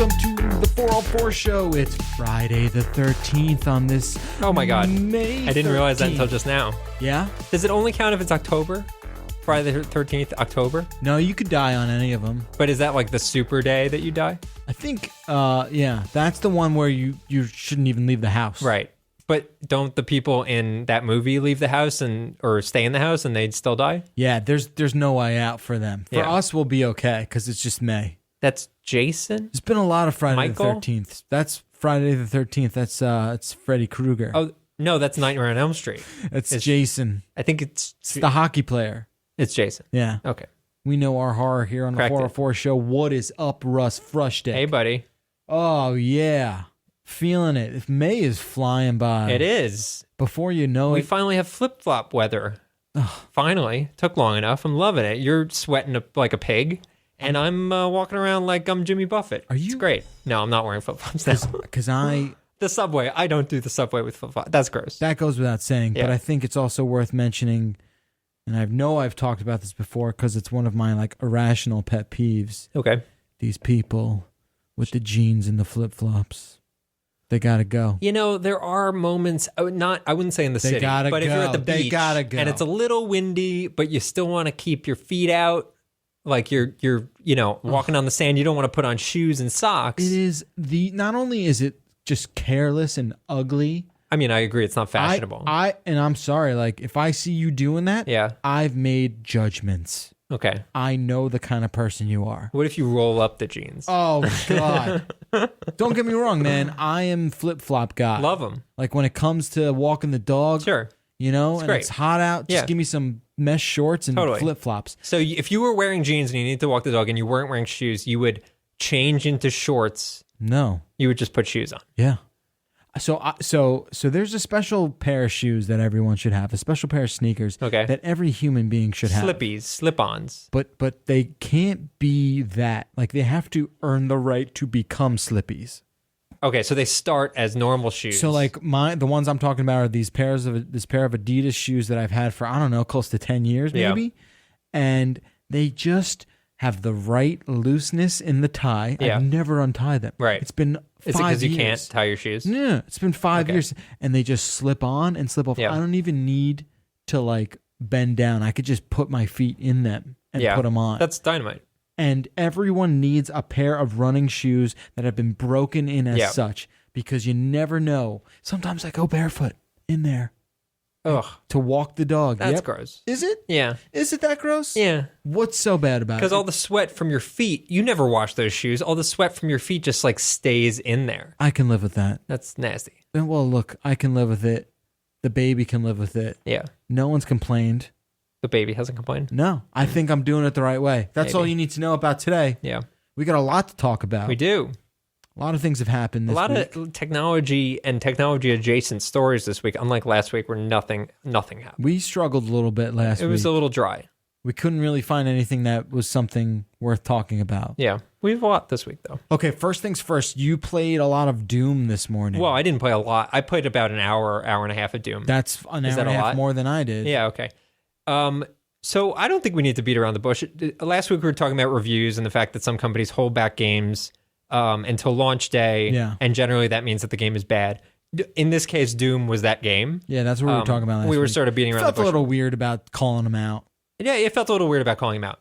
welcome to the 404 show. It's Friday the 13th on this Oh my God. May I didn't realize that 13th. until just now. Yeah? Does it only count if it's October? Friday the 13th, October? No, you could die on any of them. But is that like the super day that you die? I think, yeah, that's the one where you shouldn't even leave the house. Right. But don't the people in that movie leave the house or stay in the house and they'd still die? Yeah, there's no way out for them. For Yeah. us, we'll be okay because it's just May. That's Jason? There's been a lot of Friday Michael? the 13th. That's Friday the 13th. That's it's Freddy Krueger. Oh, no, that's Nightmare on Elm Street. It's Jason. I think it's The hockey player. It's Jason. Yeah. Okay. We know our horror here on the Correct it. 404 show. What is up, Russ Frushtick? Hey, buddy. Oh, yeah. Feeling it. If May is flying by. It is. Before you know We it. finally have flip-flop weather. Finally. Took long enough. I'm loving it. You're sweating like a pig, and I'm walking around like I'm Jimmy Buffett. Are you? It's great. No, I'm not wearing flip-flops now. Because The subway. I don't do the subway with flip-flops. That's gross. that goes without saying, but Yeah. I think it's also worth mentioning, and I've talked about this before because it's one of my like irrational pet peeves. Okay. These people with the jeans and the flip-flops. They gotta go. You know, there are moments, I wouldn't say in the They city, gotta but if you're at go. the They beach gotta go. and it's a little windy, but you still want to keep your feet out, like you're walking on the sand, you don't want to put on shoes and socks. It is not only is it just careless and ugly. I mean, I agree, it's not fashionable. And I'm sorry, like if I see you doing that, Yeah. I've made judgments. Okay. I know the kind of person you are. What if you roll up the jeans? Oh God. Don't get me wrong, man. I am flip-flop guy. Love them. Like when it comes to walking the dog, Sure. you know, and great. it's hot out, just Yeah. give me some mesh shorts and Totally. flip-flops. So if you were wearing jeans and you need to walk the dog and you weren't wearing shoes, you would change into shorts. No. You would just put shoes on. Yeah. So there's a special pair of shoes that everyone should have, a special pair of sneakers Okay. that every human being should have. Slippies, slip-ons. But they can't be that. Like they have to earn the right to become slippies. Okay, so they start as normal shoes. So like the ones I'm talking about are this pair of Adidas shoes that I've had for I don't know, close to 10 years maybe. Yeah. And they just have the right looseness in the tie. Yeah. I've never untied them. Right. It's been 5 Is it years. because you can't tie your shoes? Yeah, it's been 5 Okay. years and they just slip on and slip off. Yeah. I don't even need to like bend down. I could just put my feet in them and put them on. That's dynamite. And everyone needs a pair of running shoes that have been broken in as Yeah. such because you never know. Sometimes I go barefoot in there Ugh, to walk the dog. that's Yep. gross. Is it? Yeah. Is it that gross? Yeah. What's so bad about it? Because all the sweat from your feet, you never wash those shoes. All the sweat from your feet just like stays in there. I can live with that. That's nasty. Well, look, I can live with it. The baby can live with it. Yeah. No one's complained. The baby hasn't complained. No, I think I'm doing it the right way. That's all Maybe. you need to know about today. Yeah. We got a lot to talk about. We do. A lot of things have happened this A lot week. of technology and technology adjacent stories this week, unlike last week where nothing happened. We struggled a little bit last It was week. a little dry. We couldn't really find anything that was something worth talking about. Yeah. We have a lot this week though. Okay, first things first. You played a lot of Doom this morning. Well, I didn't play a lot. I played about an hour and a half of Doom. That's an hour Is and that a a half lot? more than I did. Yeah, okay. So I don't think we need to beat around the bush. Last week we were talking about reviews and the fact that some companies hold back games until launch day, Yeah. and generally that means that the game is bad. In this case, Doom was that game. Yeah, that's what we were talking about last We were week. sort of beating around Felt the a bush. little weird about calling them out. Yeah, it felt a little weird about calling him out.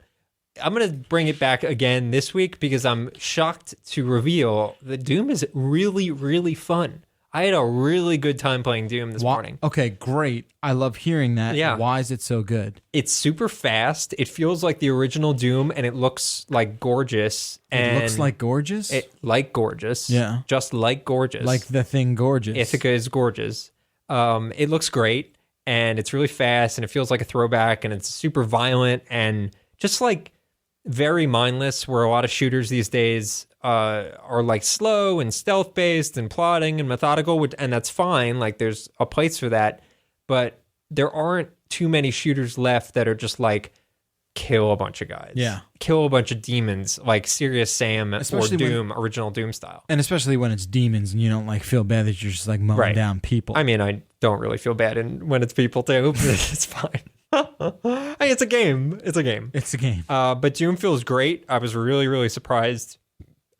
I'm going to bring it back again this week because I'm shocked to reveal that Doom is really, really fun. I had a really good time playing Doom this morning. Okay, great. I love hearing that. Yeah. Why is it so good? It's super fast. It feels like the original Doom, and it looks like gorgeous. And It looks like gorgeous? like gorgeous. Yeah. Just like gorgeous. Like the thing gorgeous. Ithaca is gorgeous. It looks great, and it's really fast, and it feels like a throwback, and it's super violent, and just like very mindless, where a lot of shooters these days are like slow and stealth based and plotting and methodical, and that's fine. Like there's a place for that, but there aren't too many shooters left that are just like kill a bunch of guys. Yeah. Kill a bunch of demons like Serious Sam Especially or Doom, original Doom style. And especially when it's demons and you don't like feel bad that you're just like mowing Right. down people. I mean, I don't really feel bad when it's people too, but it's fine. Hey, it's a game. It's a game. It's a game. But Doom feels great. I was really, really surprised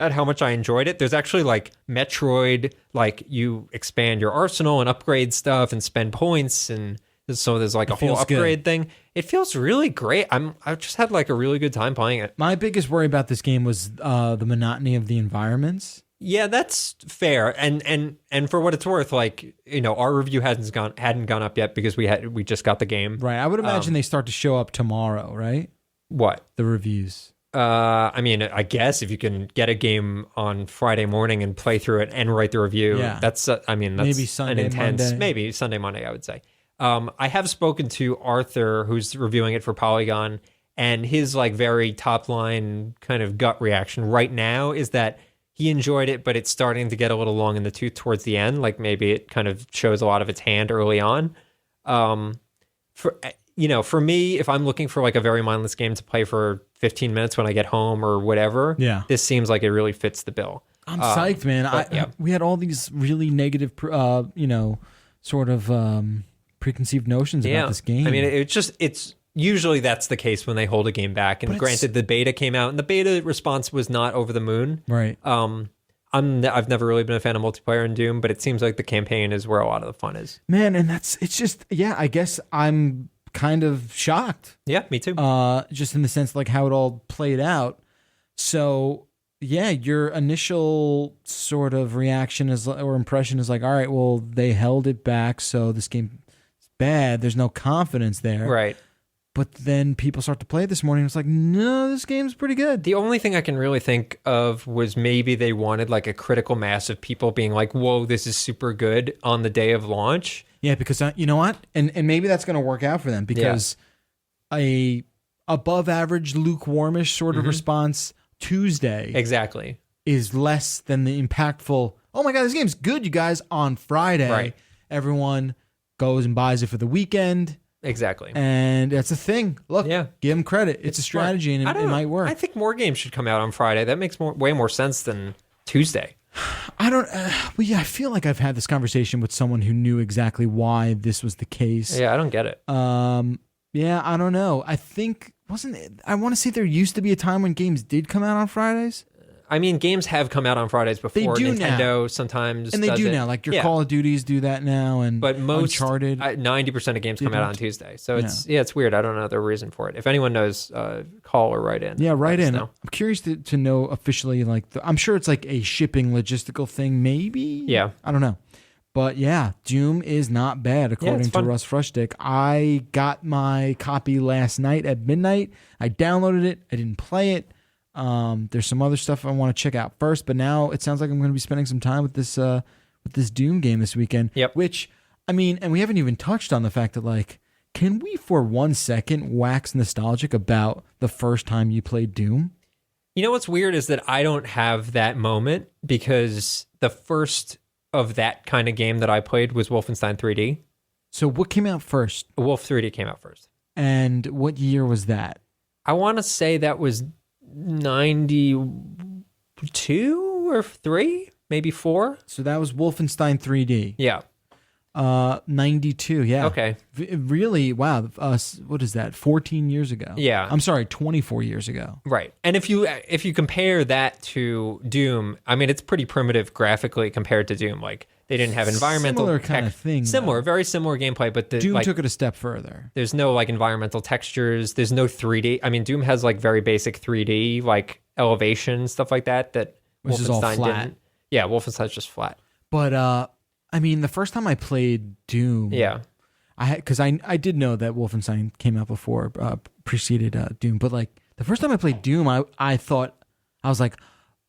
at how much I enjoyed it. There's actually like Metroid, like you expand your arsenal and upgrade stuff and spend points, and so there's like a whole upgrade thing. It feels really great. I just had like a really good time playing it. My biggest worry about this game was the monotony of the environments. Yeah, that's fair. And for what it's worth, like, you know, our review hadn't gone up yet because we just got the game. Right. I would imagine they start to show up tomorrow, right? What? The reviews. I mean, I guess if you can get a game on Friday morning and play through it and write the review, that's maybe Sunday, Monday. Maybe Sunday, Monday, I would say. I have spoken to Arthur, who's reviewing it for Polygon, and his like very top line kind of gut reaction right now is that he enjoyed it, but it's starting to get a little long in the tooth towards the end. Like maybe it kind of shows a lot of its hand early on. For me, if I'm looking for like a very mindless game to play for 15 minutes when I get home or whatever, this seems like it really fits the bill. I'm psyched, man. We had all these really negative, sort of preconceived notions about this game. I mean, it's usually that's the case when they hold a game back. And granted, the beta came out, and the beta response was not over the moon. Right. I've never really been a fan of multiplayer in Doom, but it seems like the campaign is where a lot of the fun is. Man, and I guess I'm kind of shocked. Yeah, me too. Just in the sense like how it all played out. So yeah, your initial sort of reaction or impression is like, all right, well, they held it back, so this game is bad. There's no confidence there. Right. But then people start to play it this morning. It's like, no, this game's pretty good. The only thing I can really think of was maybe they wanted like a critical mass of people being like, whoa, this is super good on the day of launch. Yeah, because you know what? And maybe that's going to work out for them because a above average, lukewarmish sort of response Tuesday exactly is less than the impactful, oh my God, this game's good, you guys, on Friday. Right. Everyone goes and buys it for the weekend. Exactly. And that's a thing. Look, give them credit. It's a strategy and it might work. I think more games should come out on Friday. That makes way more sense than Tuesday. I feel like I've had this conversation with someone who knew exactly why this was the case. Yeah, I don't get it. I don't know. I think, I want to say there used to be a time when games did come out on Fridays. I mean, games have come out on Fridays before. They do Nintendo now. sometimes and they do now. Like your Call of Duties do that now, and but most Uncharted. 90% of games come out on Tuesday, so it's weird. I don't know the reason for it. If anyone knows, call or write in. Yeah, write in. I'm curious to know officially. Like, I'm sure it's like a shipping logistical thing. Maybe. Yeah. I don't know. But yeah, Doom is not bad according to Russ Frushtick. I got my copy last night at midnight. I downloaded it. I didn't play it. There's some other stuff I want to check out first, but now it sounds like I'm going to be spending some time with this Doom game this weekend. Yep. Which, I mean, and we haven't even touched on the fact that, like, can we for 1 second wax nostalgic about the first time you played Doom? You know what's weird is that I don't have that moment because the first of that kind of game that I played was Wolfenstein 3D. So what came out first? Wolf 3D came out first. And what year was that? I want to say that was 92 or 3, maybe 4. So that was Wolfenstein 3D. Yeah. 92. Yeah. Okay. Really? Wow. What is that? 14 years ago. Yeah. I'm sorry, 24 years ago. Right. And if you compare that to Doom, I mean, it's pretty primitive graphically compared to Doom. Like they didn't have environmental similar kind of thing. Similar, very similar gameplay, but Doom took it a step further. There's no like environmental textures. There's no 3D. I mean, Doom has like very basic 3D, like elevation stuff like that. Which Wolfenstein is all flat. didn't. Yeah, Wolfenstein's just flat. But I mean, the first time I played Doom, because I did know that Wolfenstein came out before, preceded Doom. But like the first time I played Doom, I thought I was like,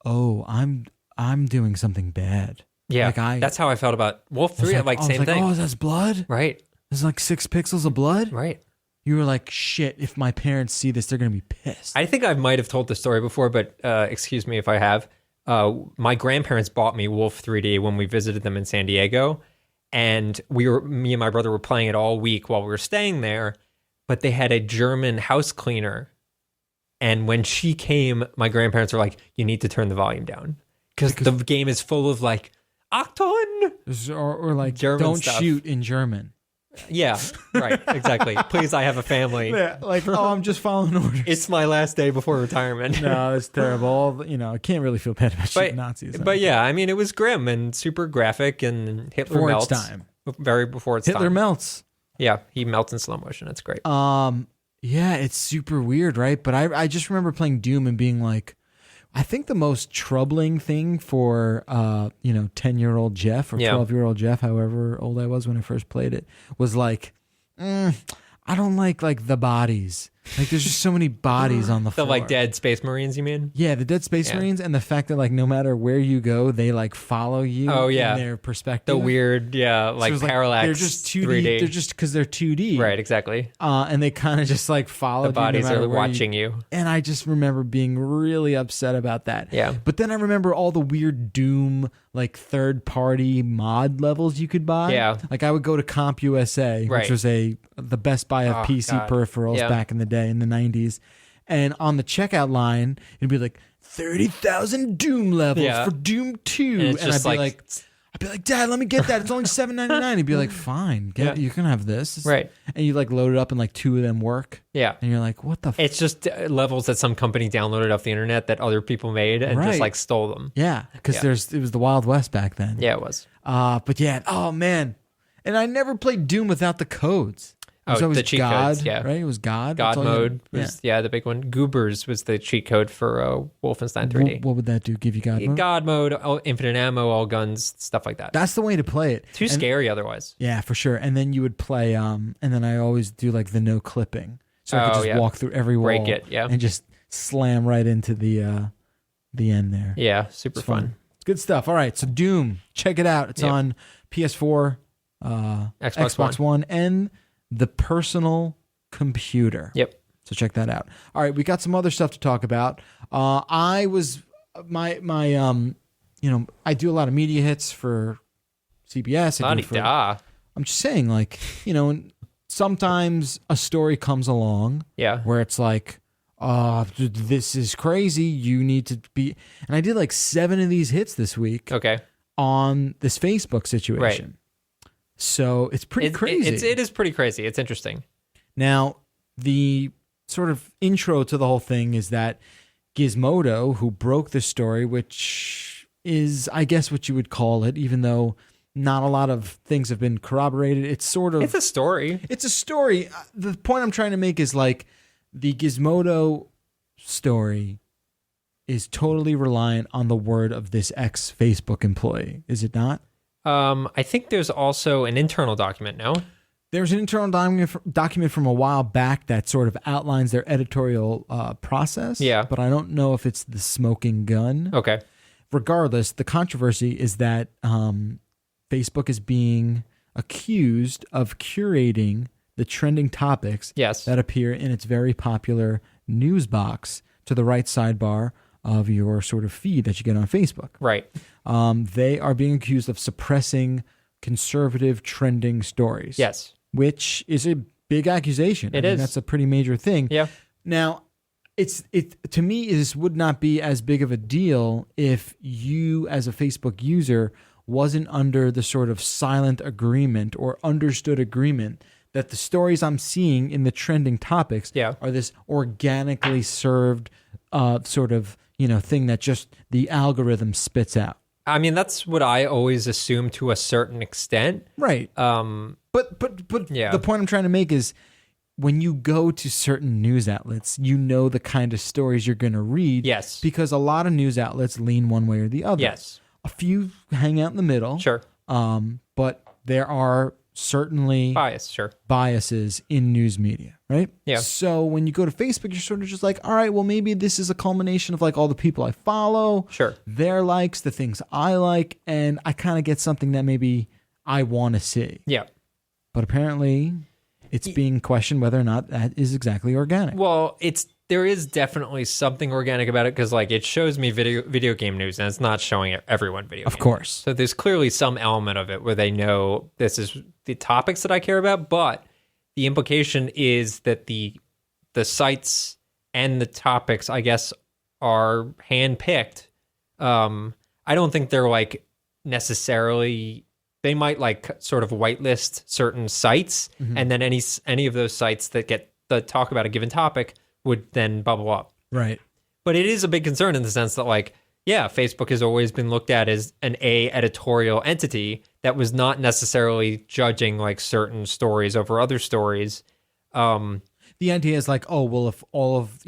oh, I'm doing something bad. Yeah, like that's how I felt about Wolf 3. Same thing. Oh, that's blood? Right. There's like 6 pixels of blood? Right. You were like, shit, if my parents see this, they're going to be pissed. I think I might have told the story before, but excuse me if I have. My grandparents bought me Wolf 3D when we visited them in San Diego. And me and my brother were playing it all week while we were staying there. But they had a German house cleaner. And when she came, my grandparents were like, you need to turn the volume down. Because the game is full of like, Achtung! Or like, German don't stuff. shoot in German. Yeah, right, exactly. Please, I have a family. Yeah, like, oh, I'm just following orders. It's my last day before retirement. No, it's terrible. I can't really feel bad about shooting Nazis. But yeah, I mean, it was grim and super graphic, and Hitler Before melts. its time. Very before its Hitler time. melts. Yeah, he melts in slow motion. It's great. Yeah, it's super weird, right? But I just remember playing Doom and being like, I think the most troubling thing for 10-year-old Jeff or 12-year-old Jeff, however old I was when I first played it, was like, I don't like the bodies. Like, there's just so many bodies on the floor. The dead Space Marines, you mean? Yeah, the dead Space Marines, and the fact that no matter where you go, they follow you. Oh yeah, in their perspective. The weird, parallax. They're just 2D. 3D. They're just because they're 2D, right? Exactly. And they kind of just follow. The bodies are watching you. And I just remember being really upset about that. Yeah. But then I remember all the weird Doom third-party mod levels you could buy. Yeah. I would go to CompUSA, which was the best buy of PC peripherals back in the day in the 90s. And on the checkout line, it'd be 30,000 Doom levels for Doom 2. And I'd be like, Dad, let me get that. It's only $7.99. He'd be like, fine, you can have this. Right. And you load it up and 2 of them work. Yeah. And you're like, what the It's just levels that some company downloaded off the internet that other people made and just stole them. Yeah. Because it was the Wild West back then. Yeah, it was. But yeah, oh man. And I never played Doom without the codes. It was always the cheat God, codes, yeah. Right? It was God. God mode was the big one. Goobers was the cheat code for Wolfenstein 3D. What would that do? Give you God mode? God mode, infinite ammo, all guns, stuff like that. That's the way to play it. Too scary otherwise. Yeah, for sure. And then you would play, and then I always do the no clipping. So I could just walk through every wall. Break it, and just slam right into the end there. Yeah, super fun. It's good stuff. All right, so Doom, check it out. It's on PS4, Xbox One, and the personal computer. Yep. So check that out. All right, we got some other stuff to talk about. I was I do a lot of media hits for CBS. I'm just saying, sometimes a story comes along. Yeah. Where it's this is crazy. You need to be. And I did 7 of these hits this week. Okay. On this Facebook situation. Right. So it's pretty crazy. It is pretty crazy. It's interesting. Now, the sort of intro to the whole thing is that Gizmodo, who broke the story, which is, I guess, what you would call it, even though not a lot of things have been corroborated. It's a story. It's a story. The point I'm trying to make is the Gizmodo story is totally reliant on the word of this ex-Facebook employee. Is it not? I think there's also an internal document, no? There's an internal document from a while back that sort of outlines their editorial process. Yeah. But I don't know if it's the smoking gun. Okay. Regardless, the controversy is that Facebook is being accused of curating the trending topics that appear in its very popular news box to the right sidebar of your sort of feed that you get on Facebook. Right. They are being accused of suppressing conservative trending stories. Yes. Which is a big accusation. I mean, that's a pretty major thing. Yeah. Now, to me, this would not be as big of a deal if you, as a Facebook user, wasn't under the sort of silent agreement or understood agreement that the stories I'm seeing in the trending topics are this organically served sort of thing that just the algorithm spits out. I mean, that's what I always assume to a certain extent. Right. But the point I'm trying to make is when you go to certain news outlets, the kind of stories you're going to read. Yes. Because a lot of news outlets lean one way or the other. Yes. A few hang out in the middle. Sure. But there are certainly biases in news media, right? Yeah. So when you go to Facebook, you're sort of just all right, well, maybe this is a culmination of all the people I follow, their likes, the things I like, and I kind of get something that maybe I want to see. Yeah. But apparently it's being questioned whether or not that is exactly organic. Well, there is definitely something organic about it because it shows me video game news and it's not showing everyone video games. Of course. So there's clearly some element of it where they know this is the topics that I care about, but the implication is that the sites and the topics, I guess, are handpicked. I don't think they're necessarily they might like sort of whitelist certain sites, and then any of those sites that get the talk about a given topic would then bubble up. Right. But it is a big concern in the sense that, like, yeah, Facebook has always been looked at as an editorial entity that was not necessarily judging like certain stories over other stories. The idea is like, oh, well, if all of,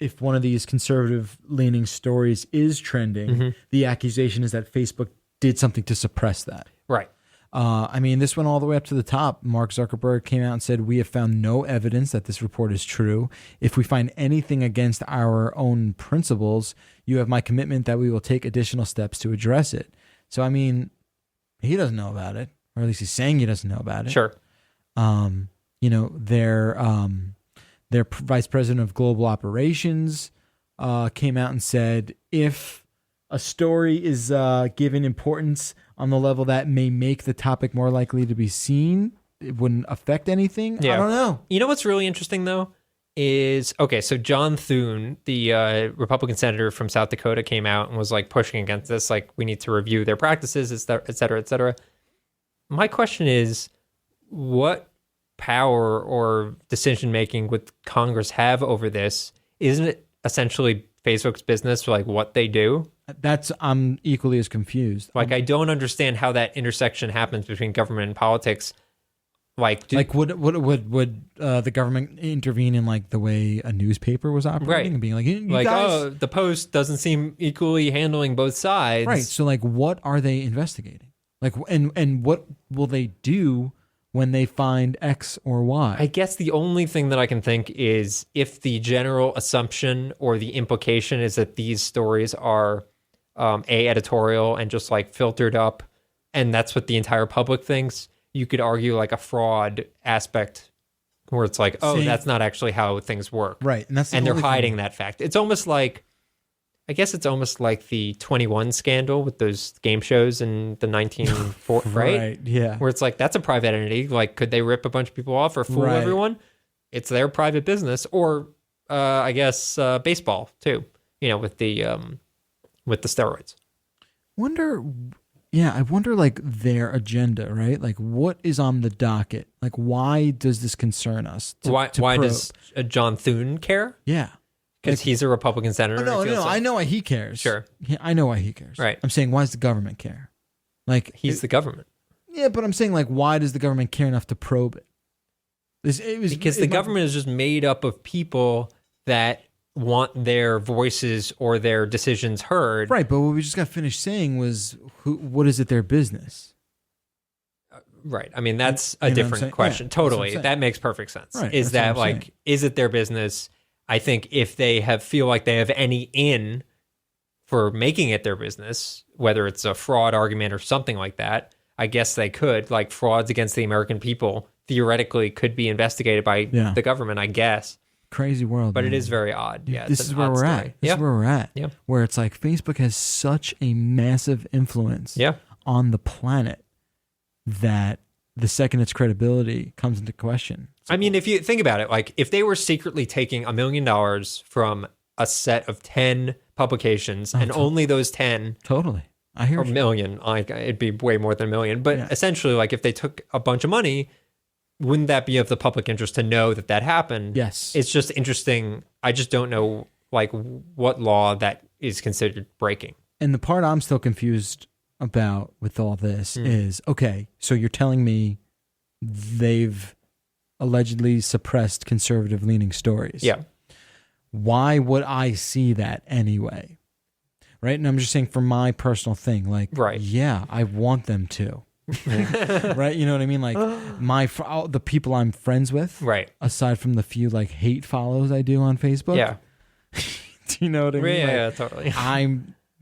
if one of these conservative leaning stories is trending, the accusation is that Facebook did something to suppress that. Right. I mean, this went all the way up to the top. Mark Zuckerberg came out and said, we have found no evidence that this report is true. If we find anything against our own principles, you have my commitment that we will take additional steps to address it. So, I mean, he doesn't know about it, or at least he's saying he doesn't know about it. Sure. Their vice president of global operations came out and said, if a story is given importance on the level that may make the topic more likely to be seen, it wouldn't affect anything. Yeah. I don't know. You know what's really interesting, though, is, okay, so John Thune, the Republican senator from South Dakota, came out and was like pushing against this, like, we need to review their practices, et cetera, et cetera. My question is, what power or decision-making would Congress have over this? Isn't it essentially Facebook's business, like what they do? I'm equally as confused. Like, I don't understand how that intersection happens between government and politics. Would the government intervene in like the way a newspaper was operating, right, and being like, like, guys, oh, the Post doesn't seem equally handling both sides, right? So like, what are they investigating? Like, and what will they do when they find X or Y? I guess the only thing that I can think is if the general assumption or the implication is that these stories are editorial and just like filtered up, and that's what the entire public thinks, you could argue like a fraud aspect where it's like, oh, that's not actually how things work. Right. And they're hiding that fact. It's almost like, I guess it's almost like the 21 scandal with those game shows in the 1940s, right? Right, yeah. Where it's like, that's a private entity. Like, could they rip a bunch of people off or fool everyone? It's their private business. Or, I guess, baseball, too, with the steroids. I wonder, like, their agenda, right? Like, what is on the docket? Like, why does this concern us? Why does John Thune care? Yeah. Because he's a Republican senator. No, I know why he cares. Sure. I know why he cares. Right. I'm saying, why does the government care? Like, he's the government. Yeah, but I'm saying, like, why does the government care enough to probe it? Because the government is just made up of people that want their voices or their decisions heard. Right, but what we just got finished saying was, what is it their business? Right. I mean, that's a different question. Yeah, totally. That makes perfect sense. Right, is that like, is it their business? I think if they feel like they have any in for making it their business, whether it's a fraud argument or something like that, I guess they could. Like, frauds against the American people theoretically could be investigated by the government, I guess. Crazy world. But man. It is very odd. Yeah, this is where we're at. This is where we're at. Yeah. Where it's like Facebook has such a massive influence on the planet that the second its credibility comes into question. I mean, if you think about it, like, if they were secretly taking $1 million from a set of 10 publications and only those 10 I hear a million, like, it'd be way more than $1 million. But essentially, like, if they took a bunch of money, wouldn't that be of the public interest to know that happened? Yes. It's just interesting. I just don't know, like, what law that is considered breaking. And the part I'm still confused about with all this is, okay, so you're telling me they've allegedly suppressed conservative-leaning stories. Yeah. Why would I see that anyway? Right? And I'm just saying, for my personal thing, like, yeah, I want them to. Right? You know what I mean? Like, the people I'm friends with, aside from the few like hate follows I do on Facebook. Yeah. Do you know what I mean? Yeah, like, totally.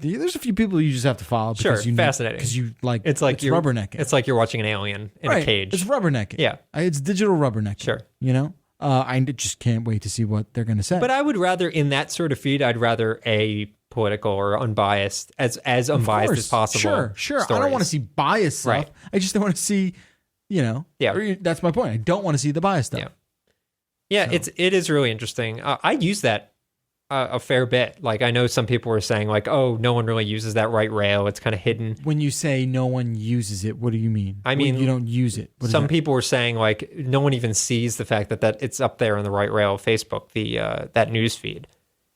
There's a few people you just have to follow because fascinating. Because you like, it's like you're rubbernecking. It's like you're watching an alien in a cage. It's rubbernecking. Yeah. It's digital rubbernecking. Sure. You know? I just can't wait to see what they're going to say. But I would rather, in that sort of feed, I'd rather political or unbiased, as unbiased as possible. Sure. Stories. I don't want to see biased stuff. Right. I just don't want to see, that's my point. I don't want to see the biased stuff. Yeah, it is really interesting. I use that a fair bit. Like, I know some people were saying, like, oh, no one really uses that right rail. It's kind of hidden. When you say no one uses it, what do you mean? I mean, you don't use it. Some people were saying, like, no one even sees the fact that it's up there on the right rail of Facebook, that news feed.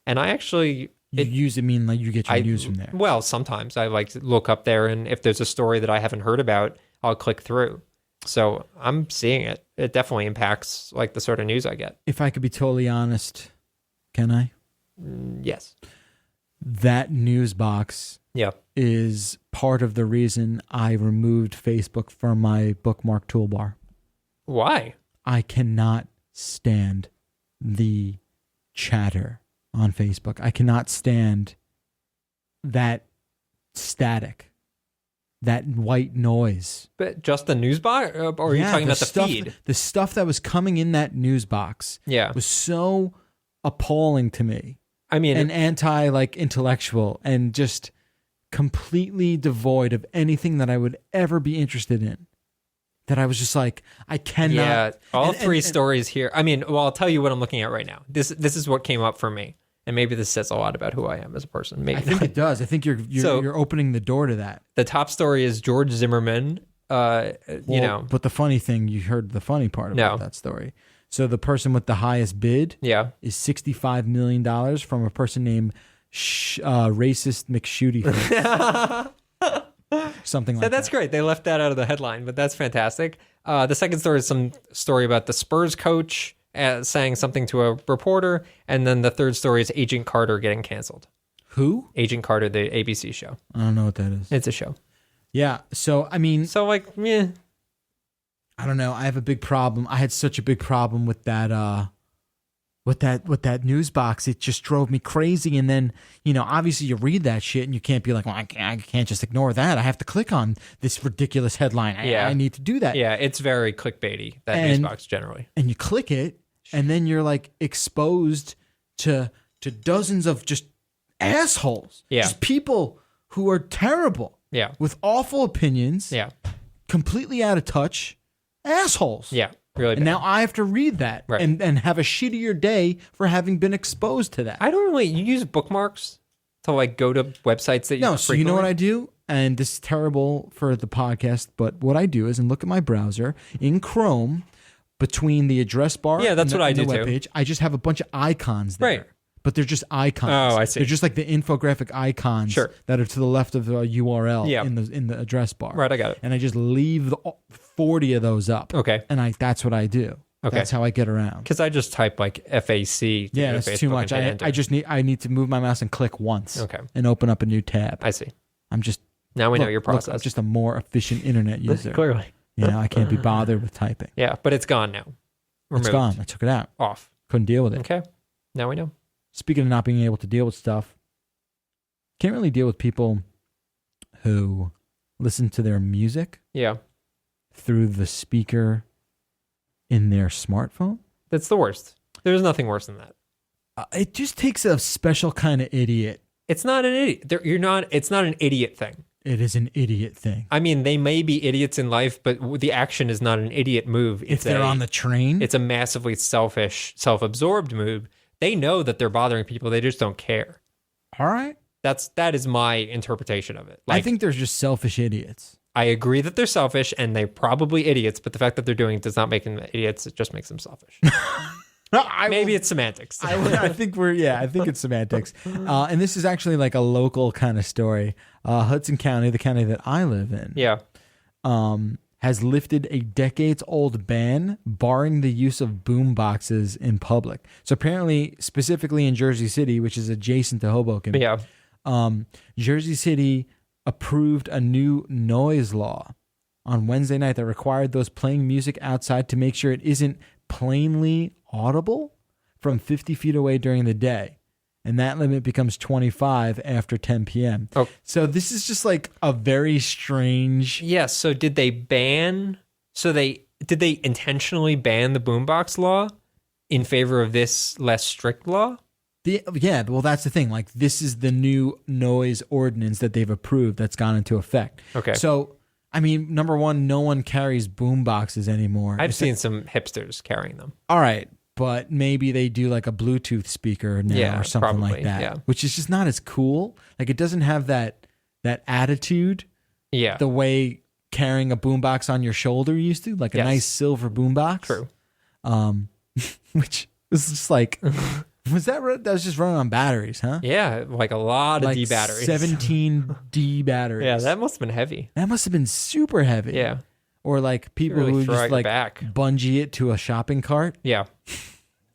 And I actually... You use it mean like you get your news from there? Well, sometimes I like to look up there, and if there's a story that I haven't heard about, I'll click through. So I'm seeing it. It definitely impacts like the sort of news I get. If I could be totally honest, can I? Yes. That news box is part of the reason I removed Facebook from my bookmark toolbar. Why? I cannot stand the chatter on Facebook. I cannot stand that static, that white noise. But just the news box? Or are you talking about the feed? The stuff that was coming in that news box was so appalling to me. I mean, and intellectual and just completely devoid of anything that I would ever be interested in. That I was just like, I cannot. Yeah, all three stories here. I mean, well, I'll tell you what I'm looking at right now. This is what came up for me. And maybe this says a lot about who I am as a person. Maybe I think it does. I think you're opening the door to that. The top story is George Zimmerman. But the funny thing, you heard the funny part about that story. So the person with the highest bid is $65 million from a person named Racist McShooty. Something like that. That's great. They left that out of the headline, but that's fantastic. The second story is some story about the Spurs coach saying something to a reporter. And then the third story is Agent Carter getting canceled. Who? Agent Carter, the ABC show. I don't know what that is. It's a show. Yeah. So, I mean... So, like, yeah. I don't know. I have a big problem. I had such a big problem with that with that news box. It just drove me crazy. And then, obviously you read that shit and you can't be like, well, I can't just ignore that. I have to click on this ridiculous headline. I need to do that. Yeah, it's very clickbaity, that news box generally. And you click it, and then you're like exposed to dozens of just assholes. Yeah. Just people who are terrible. Yeah. With awful opinions. Yeah. Completely out of touch. Assholes. Yeah. Really bad. And now I have to read that and have a shittier day for having been exposed to that. I don't really... You use bookmarks to like go to websites that you No, so you know what I do? And this is terrible for the podcast, but what I do is look at my browser in Chrome between the address bar that's what I do the webpage. I just have a bunch of icons there. Right. But they're just icons. Oh, I see. They're just like the infographic icons that are to the left of the URL in the address bar. Right, I got it. And I just leave 40 of those up. Okay. And that's what I do. Okay. That's how I get around. Because I just type like FAC. Yeah, it's too much. I need to move my mouse and click once. Okay. And open up a new tab. I see. Now we know your process. I'm just a more efficient internet user. Clearly. I can't be bothered with typing. Yeah, but it's gone now. Removed. It's gone. I took it out. Off. Couldn't deal with it. Okay. Now we know. Speaking of not being able to deal with stuff, can't really deal with people who listen to their music through the speaker in their smartphone. That's the worst. There's nothing worse than that. It just takes a special kind of idiot. It's not an idiot. It's not an idiot thing. It is an idiot thing. I mean, they may be idiots in life, but the action is not an idiot move. If they're on the train? It's a massively selfish, self-absorbed move. They know that they're bothering people. They just don't care. All right. That is my interpretation of it. I think they're just selfish idiots. I agree that they're selfish and they're probably idiots, but the fact that they're doing it does not make them idiots. It just makes them selfish. Maybe it's semantics. I think it's semantics. And this is actually like a local kind of story. Hudson County, the county that I live in. Yeah. Has lifted a decades-old ban barring the use of boom boxes in public. So apparently, specifically in Jersey City, which is adjacent to Hoboken, Jersey City approved a new noise law on Wednesday night that required those playing music outside to make sure it isn't plainly audible from 50 feet away during the day. And that limit becomes 25 after 10 p.m. Oh. So this is just like a very strange... Yes. So did they ban... Did they intentionally ban the boombox law in favor of this less strict law? Well, that's the thing. Like, this is the new noise ordinance that they've approved that's gone into effect. Okay. So, I mean, number one, no one carries boom boxes anymore. I've seen some hipsters carrying them. All right. but maybe they do like a Bluetooth speaker now or something probably, like that, which is just not as cool. Like it doesn't have that attitude. Yeah. The way carrying a boombox on your shoulder used to, like a nice silver boombox. True. Which was just like, that was just running on batteries, huh? Yeah, like a lot of like D batteries. 17 D batteries. Yeah, that must have been heavy. That must have been super heavy. Yeah. Or like people really who throw just out your like back. bungee it to a shopping cart. Yeah.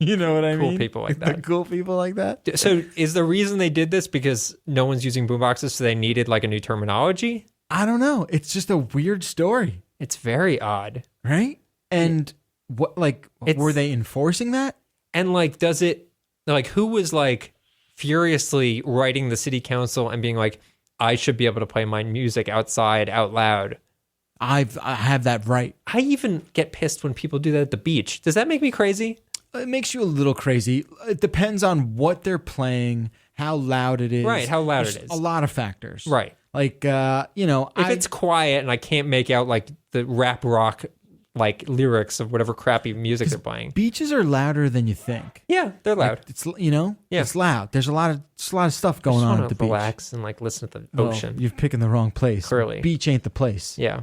You know what I mean? Cool people like that. The cool people like that. So is the reason they did this because no one's using boomboxes, so they needed like a new terminology? I don't know. It's just a weird story. It's very odd. Right? And what, like, were they enforcing that? And like, does it, like, who was like furiously writing the city council and being like, I should be able to play my music outside out loud? I have that right. I even get pissed when people do that at the beach. Does that make me crazy? It makes you a little crazy. It depends on what they're playing, how loud it is. Right, how loud There's it is. A lot of factors. Right. Like, if it's quiet and I can't make out like the rap rock like lyrics of whatever crappy music they're playing. Beaches are louder than you think. Yeah, they're loud. Like, it's loud. There's a lot of stuff going on at the beach. Relax and like listen to the ocean. You're picking the wrong place. Clearly. Beach ain't the place. Yeah.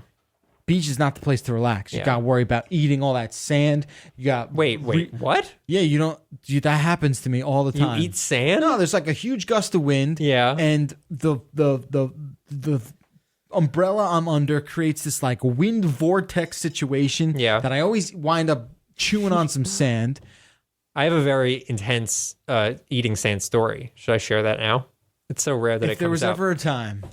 Beach is not the place to relax. You got to worry about eating all that sand. You got Wait, what? Yeah, you don't. That happens to me all the time. You eat sand? No, there's like a huge gust of wind. Yeah. And the umbrella I'm under creates this like wind vortex situation. Yeah. That I always wind up chewing on some sand. I have a very intense eating sand story. Should I share that now? It's so rare that it comes out. If there was ever a time.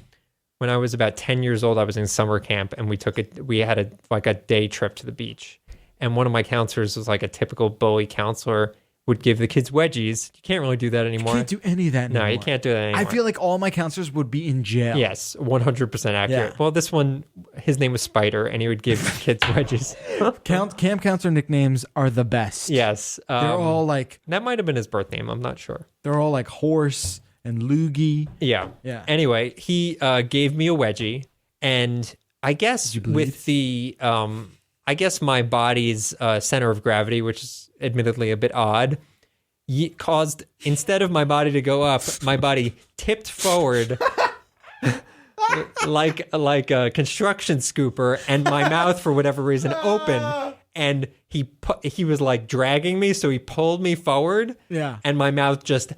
When I was about 10 years old, I was in summer camp and we had a day trip to the beach. And one of my counselors was like a typical bully counselor, would give the kids wedgies. You can't really do that anymore. You can't do any of that anymore. No, you can't do that anymore. I feel like all my counselors would be in jail. Yes, 100% accurate. Yeah. Well, this one, his name was Spider, and he would give kids wedgies. Camp counselor nicknames are the best. Yes. They're all like... That might have been his birth name. I'm not sure. They're all like horse and loogie. Yeah. Anyway, he gave me a wedgie, and I guess with the... I guess my body's center of gravity, which is admittedly a bit odd, caused, instead of my body to go up, my body tipped forward like a construction scooper, and my mouth, for whatever reason, opened. And he was like dragging me, so he pulled me forward. Yeah. And my mouth just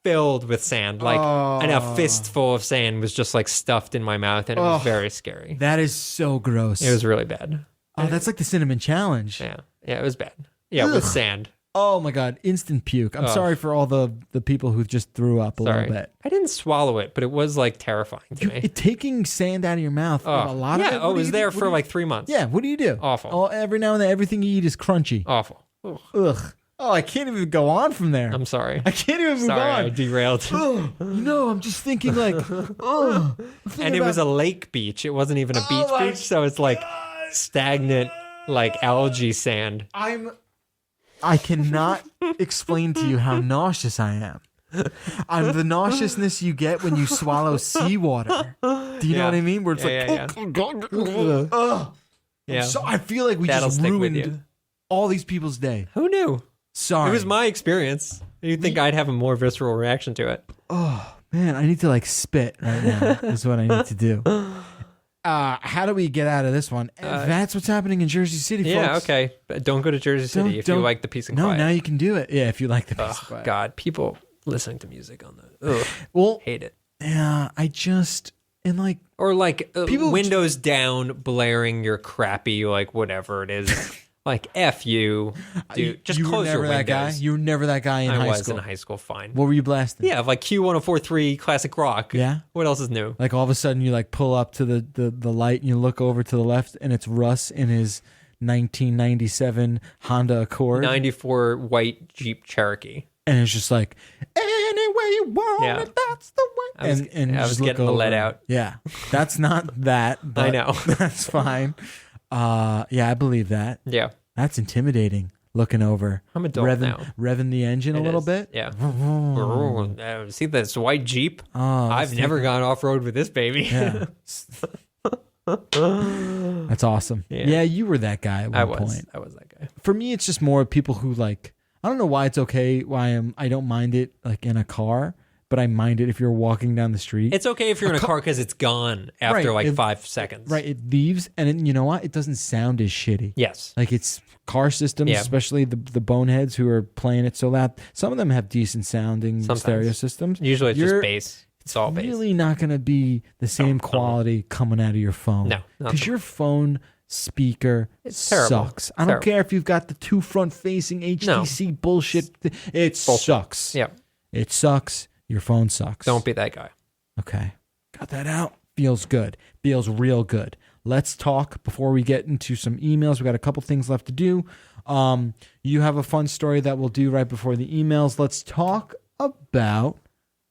filled with sand, and a fistful of sand was just like stuffed in my mouth, and it was very scary. That is so gross. It was really bad. Oh, that's like the cinnamon challenge. Yeah, it was bad. Yeah, with sand. Oh my God, instant puke. I'm sorry for all the people who just threw up a little bit. I didn't swallow it, but it was like terrifying to me. Taking sand out of your mouth, a lot of it. Yeah, it was there for like 3 months. Yeah, what do you do? Awful. Every now and then, everything you eat is crunchy. Awful. Ugh. Oh, I can't even go on from there. I'm sorry. I can't even move Sorry, on. I derailed. No, I'm just thinking like, and it was a lake beach. It wasn't even a beach, so it's like stagnant, like algae sand. I cannot explain to you how nauseous I am. I'm the nauseousness you get when you swallow seawater. Do you know what I mean? Where it's yeah. So I feel like we That'll just stick with ruined you. all these people's day. Who knew? Sorry. It was my experience. You'd think I'd have a more visceral reaction to it. Oh, man, I need to like spit right now. Is what I need to do. How do we get out of this one? That's what's happening in Jersey City, folks. Yeah, okay. But don't go to Jersey City if you like the peace and quiet. No, now you can do it. Yeah, if you like the peace and quiet. God, people listening to music on the... Ugh, well, hate it. Yeah, Or like people windows down, blaring your crappy, like whatever it is. Like, F you, dude. Just close your windows. That guy? You were never that guy in high school? I was in high school, fine. What were you blasting? Yeah, like Q1043 classic rock. Yeah? What else is new? Like all of a sudden you like pull up to the light and you look over to the left and it's Russ in his 1997 Honda Accord. 94 white Jeep Cherokee. And it's just like, any way you want it, that's the way. I was getting the lead out. Yeah, that's not that. But I know. That's fine. Yeah, I believe that. Yeah. That's intimidating, looking over. I'm adult now. Revving the engine a little bit? Yeah. See this white Jeep? Oh, I've never gone off-road with this baby. Yeah. That's awesome. Yeah, you were that guy at one point. I was that guy. For me, it's just more people who like, I don't know why it's okay. I don't mind it like in a car, but I mind it if you're walking down the street. It's okay if you're in a car because it's gone after like 5 seconds. Right. It leaves, and you know what? It doesn't sound as shitty. Yes. Like it's car systems, especially the boneheads who are playing it so loud. Some of them have decent sounding stereo systems. Usually it's just bass. It's all bass. Really not going to be the same quality coming out of your phone. No. Because your phone speaker sucks. I don't care if you've got the two front-facing HTC bullshit. It sucks. Yeah. It sucks. Your phone sucks. Don't be that guy. Okay. Got that out. Feels good. Feels real good. Let's talk before we get into some emails. We got a couple things left to do. You have a fun story that we'll do right before the emails. Let's talk about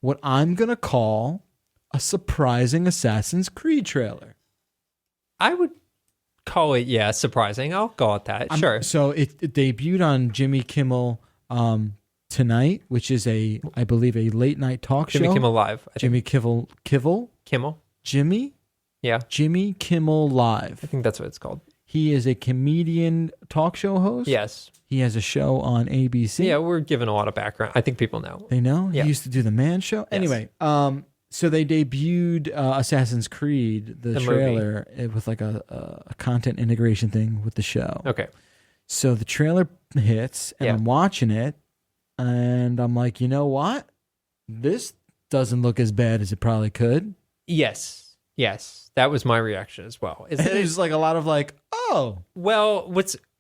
what I'm going to call a surprising Assassin's Creed trailer. I would call it, surprising. I'll go with that. Sure. So it debuted on Jimmy Kimmel tonight, which is I believe a late night talk show. Jimmy Kimmel Live. Jimmy Kimmel. Jimmy? Yeah. Jimmy Kimmel Live. I think that's what it's called. He is a comedian talk show host. Yes. He has a show on ABC. Yeah, we're given a lot of background. I think people know. They know? Yeah. He used to do the Man Show. Yes. Anyway, so they debuted Assassin's Creed, the trailer, with like a content integration thing with the show. Okay. So the trailer hits, and I'm watching it, and I'm like, you know what? This doesn't look as bad as it probably could. Yes. That was my reaction as well. There's like a lot of like, oh. Well,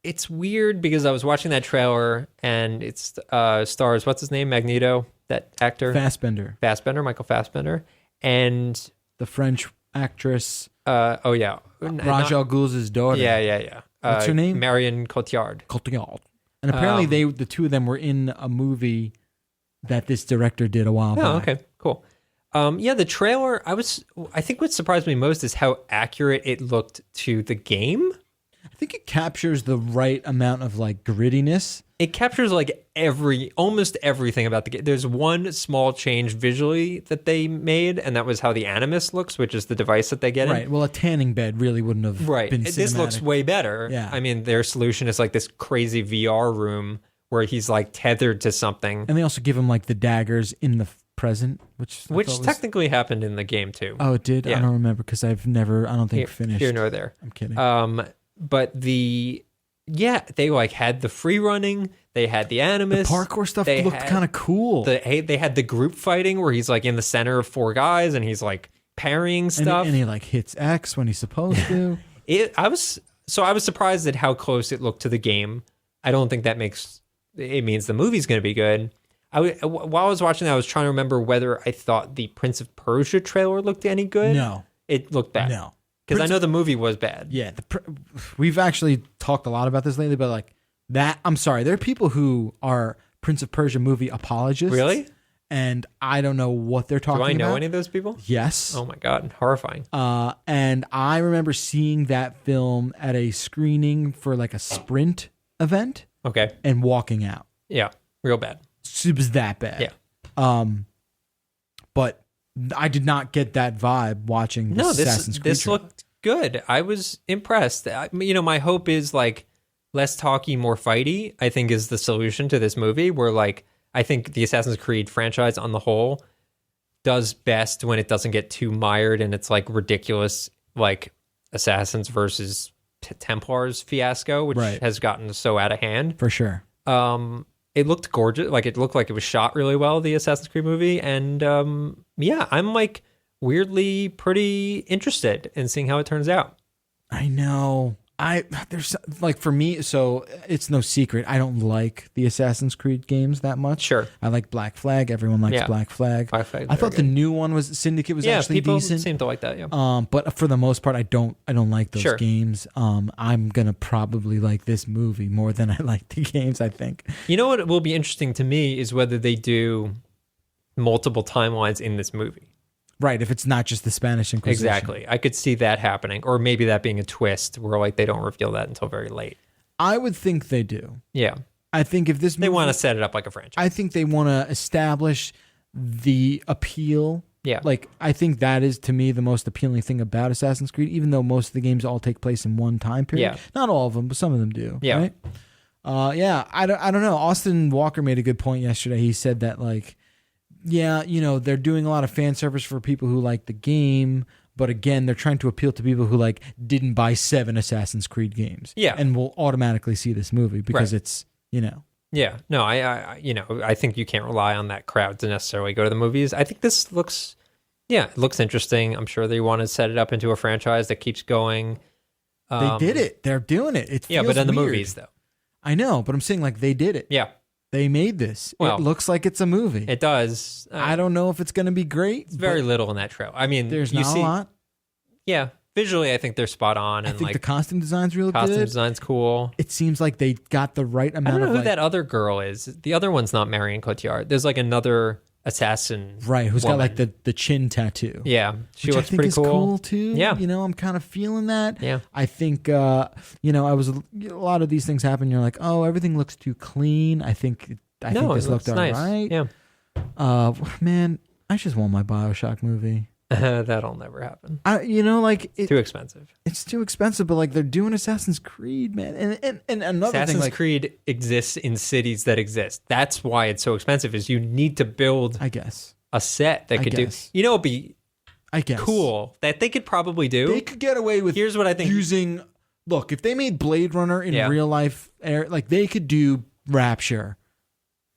it's weird because I was watching that trailer, and it stars, what's his name? Magneto, that actor? Fassbender, Michael Fassbender. And the French actress. Ra's al Ghul's daughter. Yeah. What's her name? Marion Cotillard. And apparently the two of them were in a movie that this director did a while back. Oh, okay, cool. The trailer, I think what surprised me most is how accurate it looked to the game. I think it captures the right amount of like grittiness. It captures like almost everything about the game. There's one small change visually that they made, and that was how the Animus looks, which is the device that they get in. Right. Well, a tanning bed really wouldn't have been cinematic. This looks way better. Yeah. I mean, their solution is like this crazy VR room where he's like tethered to something. And they also give him like the daggers in the present, which technically happened in the game too. Oh, it did? Yeah. I don't remember because I don't think finished. Here nor there. I'm kidding. But they like had the free running, they had the Animus. The parkour stuff looked kind of cool. They had the group fighting where he's like in the center of 4 guys and he's like parrying stuff. And he like hits X when he's supposed to. I was surprised at how close it looked to the game. I don't think that means the movie's going to be good. While I was watching that, I was trying to remember whether I thought the Prince of Persia trailer looked any good. No. It looked bad. No. Because I know the movie was bad. Yeah. We've actually talked a lot about this lately, but like that, I'm sorry. There are people who are Prince of Persia movie apologists. Really? And I don't know what they're talking about. Do I know any of those people? Yes. Oh my God. Horrifying. And I remember seeing that film at a screening for like a sprint event. Okay. And walking out. Yeah. Real bad. It was that bad. Yeah. But I did not get that vibe watching Assassin's Creed. This looked good. I was impressed. My hope is like less talky, more fighty, I think is the solution to this movie, where like I think the Assassin's Creed franchise on the whole does best when it doesn't get too mired and it's like ridiculous, like Assassins versus Templars fiasco, which has gotten so out of hand. For sure. It looked gorgeous. Like it looked like it was shot really well, the Assassin's Creed movie. And I'm like weirdly pretty interested in seeing how it turns out. I know. There's like for me, so it's no secret. I don't like the Assassin's Creed games that much. Sure. I like Black Flag. Everyone likes Black Flag. Black Flag. I thought the new one was Syndicate was actually people decent. Seem to like that. Yeah. But for the most part, I don't like those games. I'm gonna probably like this movie more than I like the games. I think. You know what will be interesting to me is whether they do multiple timelines in this movie. Right, if it's not just the Spanish Inquisition. Exactly. I could see that happening. Or maybe that being a twist where like they don't reveal that until very late. I would think they do. Yeah. I think if this movie... They want to set it up like a franchise. I think they want to establish the appeal. Yeah. Like, I think that is, to me, the most appealing thing about Assassin's Creed, even though most of the games all take place in one time period. Yeah. Not all of them, but some of them do. Yeah. Yeah, I don't know. Austin Walker made a good point yesterday. He said that like, yeah, they're doing a lot of fan service for people who like the game, but again, they're trying to appeal to people who like didn't buy 7 Assassin's Creed games, and will automatically see this movie because it's Yeah, no, I think you can't rely on that crowd to necessarily go to the movies. I think this looks interesting. I'm sure they want to set it up into a franchise that keeps going. They did it. They're doing it. It feels but in the weird. movies though. I know, but I'm saying like they did it. Yeah. They made this. Well, it looks like it's a movie. It does. I don't know if it's going to be great. It's very little in that trailer. I mean, there's not a lot. Yeah. Visually, I think they're spot on. And I think the costume design's real good. Costume design's cool. It seems like they got the right amount of... I don't know who that other girl is. The other one's not Marion Cotillard. There's like another assassin who's got like the chin tattoo. Yeah. She which looks I think pretty is cool too. Yeah. I'm kind of feeling that. Yeah. I think, a lot of these things happen. You're like, oh, everything looks too clean. I think this looked all nice. right. Yeah. Man, I just want my BioShock movie. That'll never happen. It's too expensive. It's too expensive, but like they're doing Assassin's Creed, man. And another Assassin's thing, Creed exists in cities that exist. That's why it's so expensive. Is you need to build, I guess, a set that could do. It'd be, I guess, cool that they could probably do. They could get away with. Here's what I think. Look, if they made Blade Runner in real life, like they could do Rapture.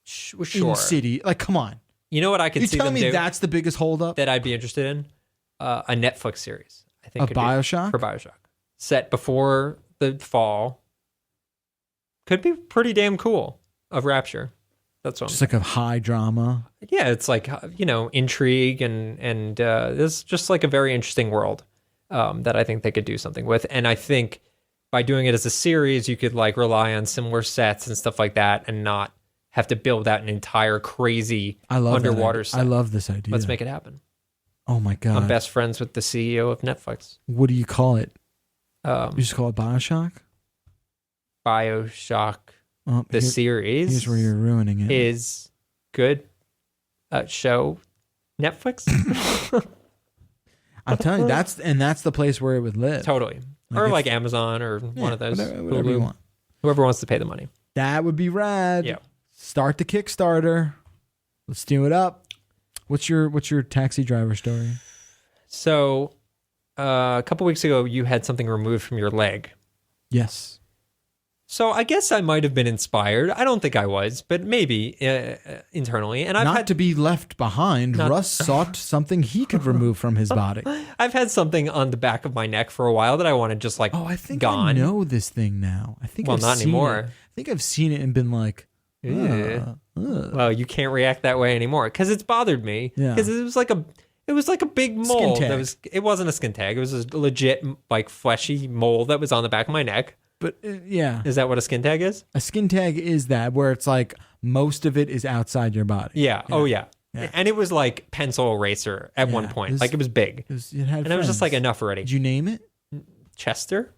Sure. In city, like come on. You know what I could see them do? You tell me that's the biggest holdup? That I'd be interested in? A Netflix series. I think of BioShock? For BioShock. Set before the fall. Could be pretty damn cool. Of Rapture. That's what just like a high drama. Yeah, it's like, intrigue and this is just like a very interesting world that I think they could do something with. And I think by doing it as a series, you could like rely on similar sets and stuff like that and not have to build out an entire crazy underwater set. I love this idea. Let's make it happen. Oh my God. I'm best friends with the CEO of Netflix. What do you call it? You just call it BioShock? BioShock, series. Here's where you're ruining it. Is good show Netflix. I'm telling you, that's the place where it would live. Totally. Or like Amazon or one of those. Whatever you want. Whoever wants to pay the money. That would be rad. Yeah. Start the Kickstarter. Let's do it up. What's your taxi driver story? So, a couple weeks ago, you had something removed from your leg. Yes. So I guess I might have been inspired. I don't think I was, but maybe internally. And I've to be left behind. Russ sought something he could remove from his body. I've had something on the back of my neck for a while that I want to just like. I think gone. I know this thing now. I think. Well, not anymore. I think I've seen it and been like. Well, you can't react that way anymore because it's bothered me. Because it was like a big mole. It wasn't a skin tag. It was a legit like fleshy mole that was on the back of my neck. But is that what a skin tag is? A skin tag is that where it's like most of it is outside your body. Yeah. Oh yeah. And it was like pencil eraser at one point. Like it was big. I was just like enough already. Did you name it? Chester.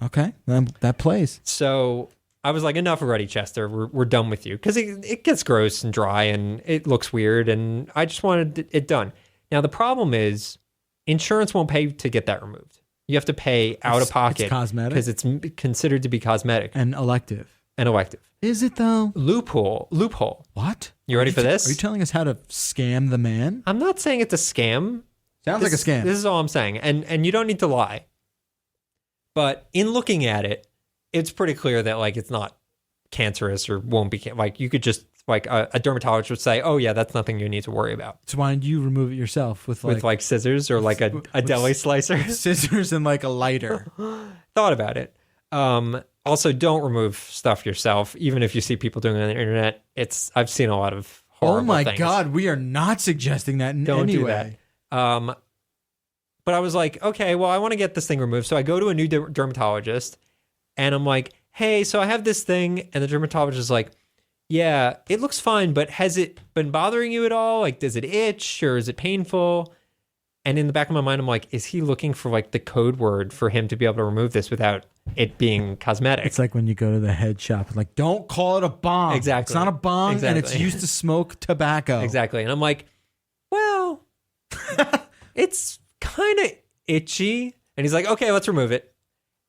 Okay, that plays. So I was like, enough already, Chester. We're done with you because it gets gross and dry and it looks weird, and I just wanted it done. Now the problem is, insurance won't pay to get that removed. You have to pay out of pocket. It's cosmetic because it's considered to be cosmetic and elective. Is it though? Loophole. What? You ready for this? Are you telling us how to scam the man? I'm not saying it's a scam. Sounds like a scam. This is all I'm saying, and you don't need to lie. But in looking at it, it's pretty clear that like it's not cancerous or won't be like you could just like a dermatologist would say, oh yeah, that's nothing you need to worry about. So why didn't you remove it yourself with like scissors or like a deli slicer? Scissors and like a lighter. Thought about it. Also, don't remove stuff yourself, even if you see people doing it on the internet. I've seen a lot of horrible things. God, we are not suggesting that in any way. Do that. But I was like, okay, well, I want to get this thing removed. So I go to a new dermatologist and I'm like, hey, so I have this thing. And the dermatologist is like, yeah, it looks fine, but has it been bothering you at all? Like, does it itch or is it painful? And in the back of my mind, I'm like, is he looking for like the code word for him to be able to remove this without it being cosmetic? It's like when you go to the head shop, like, don't call it a bong. Exactly. It's not a bong and it's used to smoke tobacco. Exactly. And I'm like, well, it's kind of itchy. And he's like, okay, let's remove it.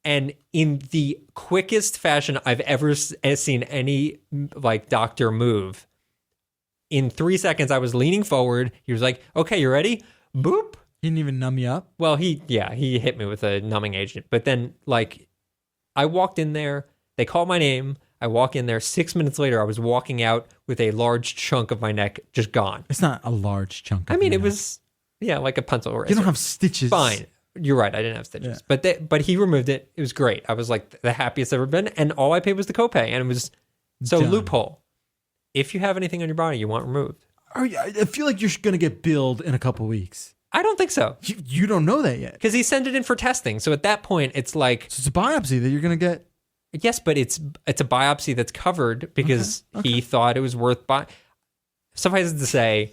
And in the quickest fashion I've ever seen any like doctor move, in 3 seconds I was leaning forward. He was like, "Okay, you ready?" Boop. He didn't even numb you up? Well, he hit me with a numbing agent. But then, like, I walked in there. They called my name. I walk in there. 6 minutes later, I was walking out with a large chunk of my neck just gone. It's not a large chunk. I mean, it was, like a pencil eraser. You don't have stitches. Fine. You're right. I didn't have stitches. Yeah. But he removed it. It was great. I was like the happiest I've ever been. And all I paid was the copay. And it was so done. Loophole. If you have anything on your body you want removed. I feel like you're going to get billed in a couple weeks. I don't think so. You don't know that yet. Because he sent it in for testing. So at that point, it's like... So it's a biopsy that you're going to get... Yes, but it's a biopsy that's covered because he thought it was worth... Suffice it to say...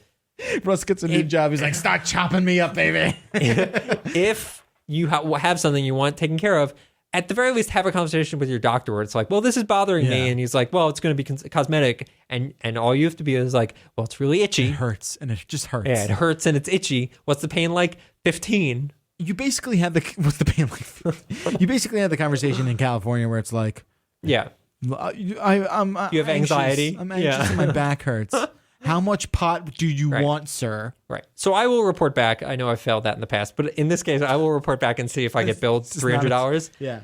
Russ gets a new job. He's like, start chopping me up, baby. If you have something you want taken care of, at the very least, have a conversation with your doctor where it's like, well, this is bothering me. And he's like, well, it's going to be cosmetic. And all you have to be is like, well, it's really itchy. It hurts. And it just hurts. Yeah, it hurts and it's itchy. What's the pain like? 15. You basically had what's the pain like? You basically had the conversation in California where it's like, yeah, you have anxiety. I'm anxious and my back hurts. How much pot do you want, sir? Right. So I will report back. I know I've failed that in the past, but in this case, I will report back and see if I get billed $300. Yeah.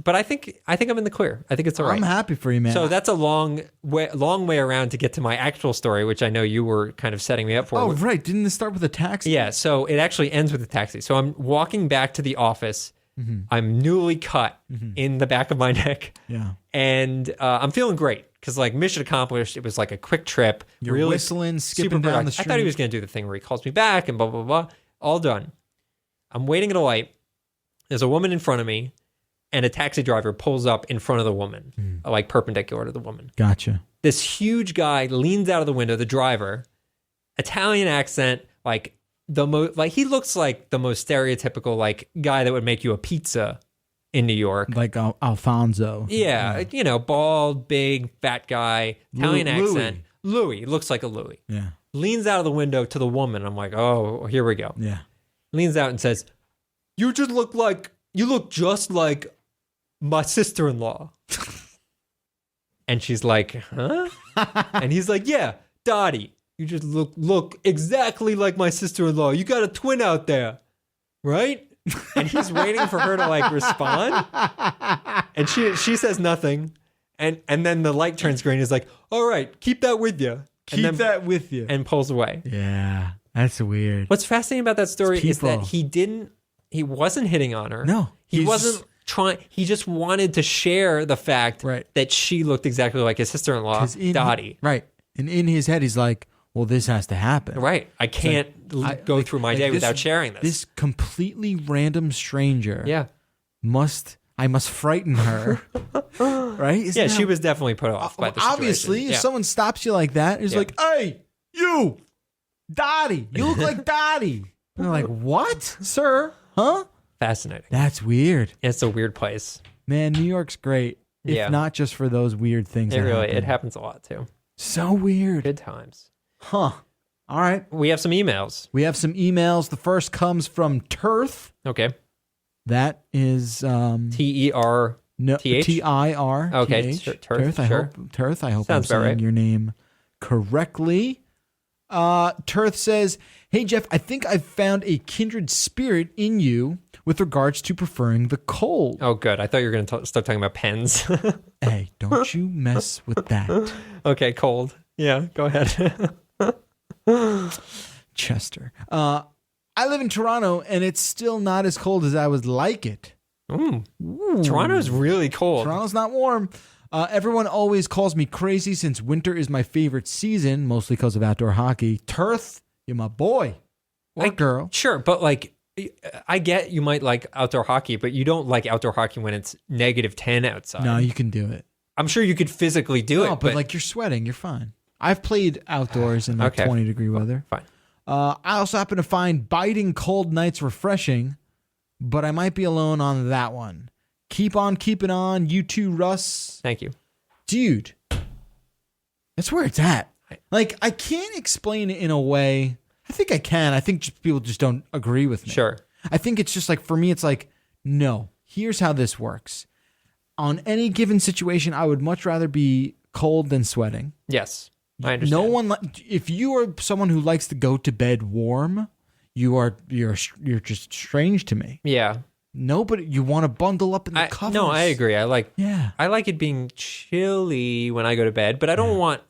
But I think I'm in the clear. I think it's all right. I'm happy for you, man. So that's a long way around to get to my actual story, which I know you were kind of setting me up for. Oh, right. Didn't this start with a taxi? Yeah. So it actually ends with a taxi. So I'm walking back to the office. Mm-hmm. I'm newly cut in the back of my neck. Yeah. And I'm feeling great because, like, mission accomplished. It was like a quick trip. You're really whistling, skipping down the street. I thought he was going to do the thing where he calls me back and blah, blah, blah. All done. I'm waiting at a light. There's a woman in front of me, and a taxi driver pulls up in front of the woman, like perpendicular to the woman. Gotcha. This huge guy leans out of the window, the driver, Italian accent, like he looks like the most stereotypical like guy that would make you a pizza in New York. Like Alfonso. Yeah, bald, big, fat guy, Italian accent. Louis, looks like a Louis. Yeah. Leans out of the window to the woman. I'm like, oh, here we go. Yeah. Leans out and says, you look just like my sister-in-law. And she's like, huh? And he's like, yeah, Dottie, you just look exactly like my sister-in-law. You got a twin out there, right? And he's waiting for her to like respond. And she says nothing. And then the light turns green. He's like, all right, keep that with you. Keep that with you. And pulls away. Yeah, that's weird. What's fascinating about that story is that he wasn't hitting on her. No. He wasn't trying. He just wanted to share the fact that she looked exactly like his sister-in-law, Dottie. Right. And in his head, he's like, well, this has to happen. Right. I can't go through my day without sharing this. This completely random stranger. Yeah. I must frighten her. Right? She was definitely put off by the situation. Obviously, if someone stops you like that, it's like, hey, you, Dottie, you look like Dottie. And they're like, what, sir? Huh? Fascinating. That's weird. It's a weird place. Man, New York's great. If not just for those weird things. It happens a lot too. So weird. Good times. Huh. All right. We have some emails. The first comes from Tirth. Okay. That is TER. No, TIR. Okay. Tirth. I hope I'm saying your name correctly. Tirth says, hey, Jeff, I think I've found a kindred spirit in you with regards to preferring the cold. Oh, good. I thought you were going to start talking about pens. Hey, don't you mess with that. Okay, cold. Yeah, go ahead. Chester. I live in Toronto, and it's still not as cold as I would like it. Ooh. Toronto's really cold. Toronto's not warm. Everyone always calls me crazy since winter is my favorite season, mostly because of outdoor hockey. Tirth, you're my boy or girl. Sure, but like, I get you might like outdoor hockey, but you don't like outdoor hockey when it's -10 outside. No, you can do it. I'm sure you could physically do it. But like you're sweating, you're fine. I've played outdoors in 20-degree weather. Fine. I also happen to find biting cold nights refreshing, but I might be alone on that one. Keep on keeping on. You too, Russ. Thank you. Dude, that's where it's at. Like, I can't explain it in a way. I think I can. I think people just don't agree with me. Sure. I think it's just like, for me, it's like, No. Here's how this works. On any given situation, I would much rather be cold than sweating. Yes, I understand. If you are someone who likes to go to bed warm, you're just strange to me. Yeah. Nobody, you want to bundle up in the covers. No, I agree. I like it being chilly when I go to bed, but I don't want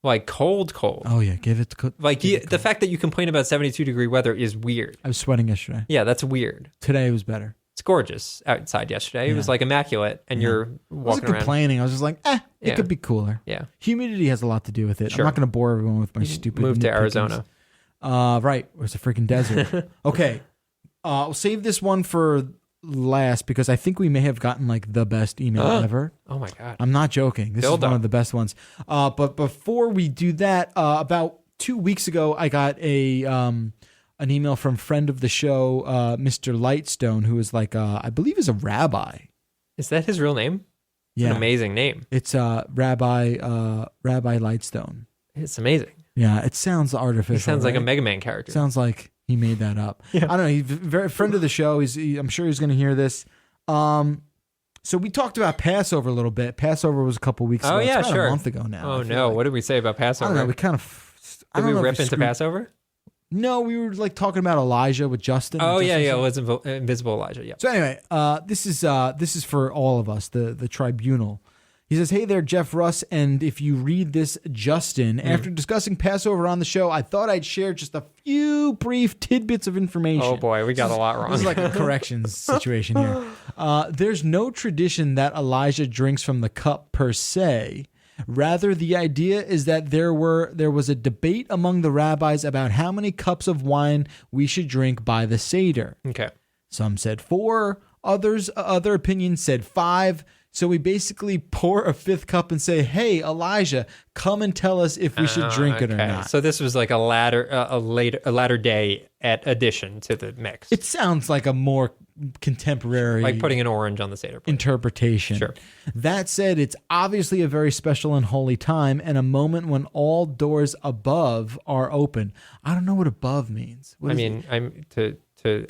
like cold. Oh yeah, give it the fact that you complain about 72-degree weather is weird. I was sweating yesterday. Yeah, that's weird. Today it was better. It's gorgeous outside yesterday. It was like immaculate, and you're walking around. I wasn't complaining. I was just like, it could be cooler. Yeah. Humidity has a lot to do with it. Sure. I'm not going to bore everyone with my stupid move to Arizona. Right. It's a freaking desert. Okay. I'll save this one for last because I think we may have gotten like the best email ever. Oh my God. I'm not joking. This is one of the best ones. But before we do that, about 2 weeks ago, I got an email from friend of the show, Mr. Lightstone, who is like, I believe is a rabbi. Is that his real name? Yeah. An amazing name. It's Rabbi Lightstone. It's amazing. Yeah, it sounds artificial. He sounds like a Mega Man character. Sounds like he made that up. Yeah. I don't know. He's a very friend of the show. I'm sure he's going to hear this. So we talked about Passover a little bit. Passover was a couple weeks ago. Oh, yeah, it's sure. A month ago now. Oh, no. What did we say about Passover? I don't know. We kind of... Did we rip into Passover? No, we were like talking about Elijah with Justin. Oh, yeah. It was Invisible Elijah. Yeah. So anyway, this is for all of us, the tribunal. He says, "Hey there, Jeff Russ, and if you read this, Justin, after discussing Passover on the show, I thought I'd share just a few brief tidbits of information." Oh boy, we got a lot wrong. This is like a corrections situation here. There's no tradition that Elijah drinks from the cup per se. Rather, the idea is that there was a debate among the rabbis about how many cups of wine we should drink by the Seder. Okay. Some said 4, other opinions said 5. So we basically pour a 5th cup and say, "Hey, Elijah, come and tell us if we should drink it or not." So this was like a latter day addition to the mix. It sounds like a more contemporary, like putting an orange on the Seder plate. Interpretation. Sure. That said, it's obviously a very special and holy time and a moment when all doors above are open. I don't know what above means. I'm to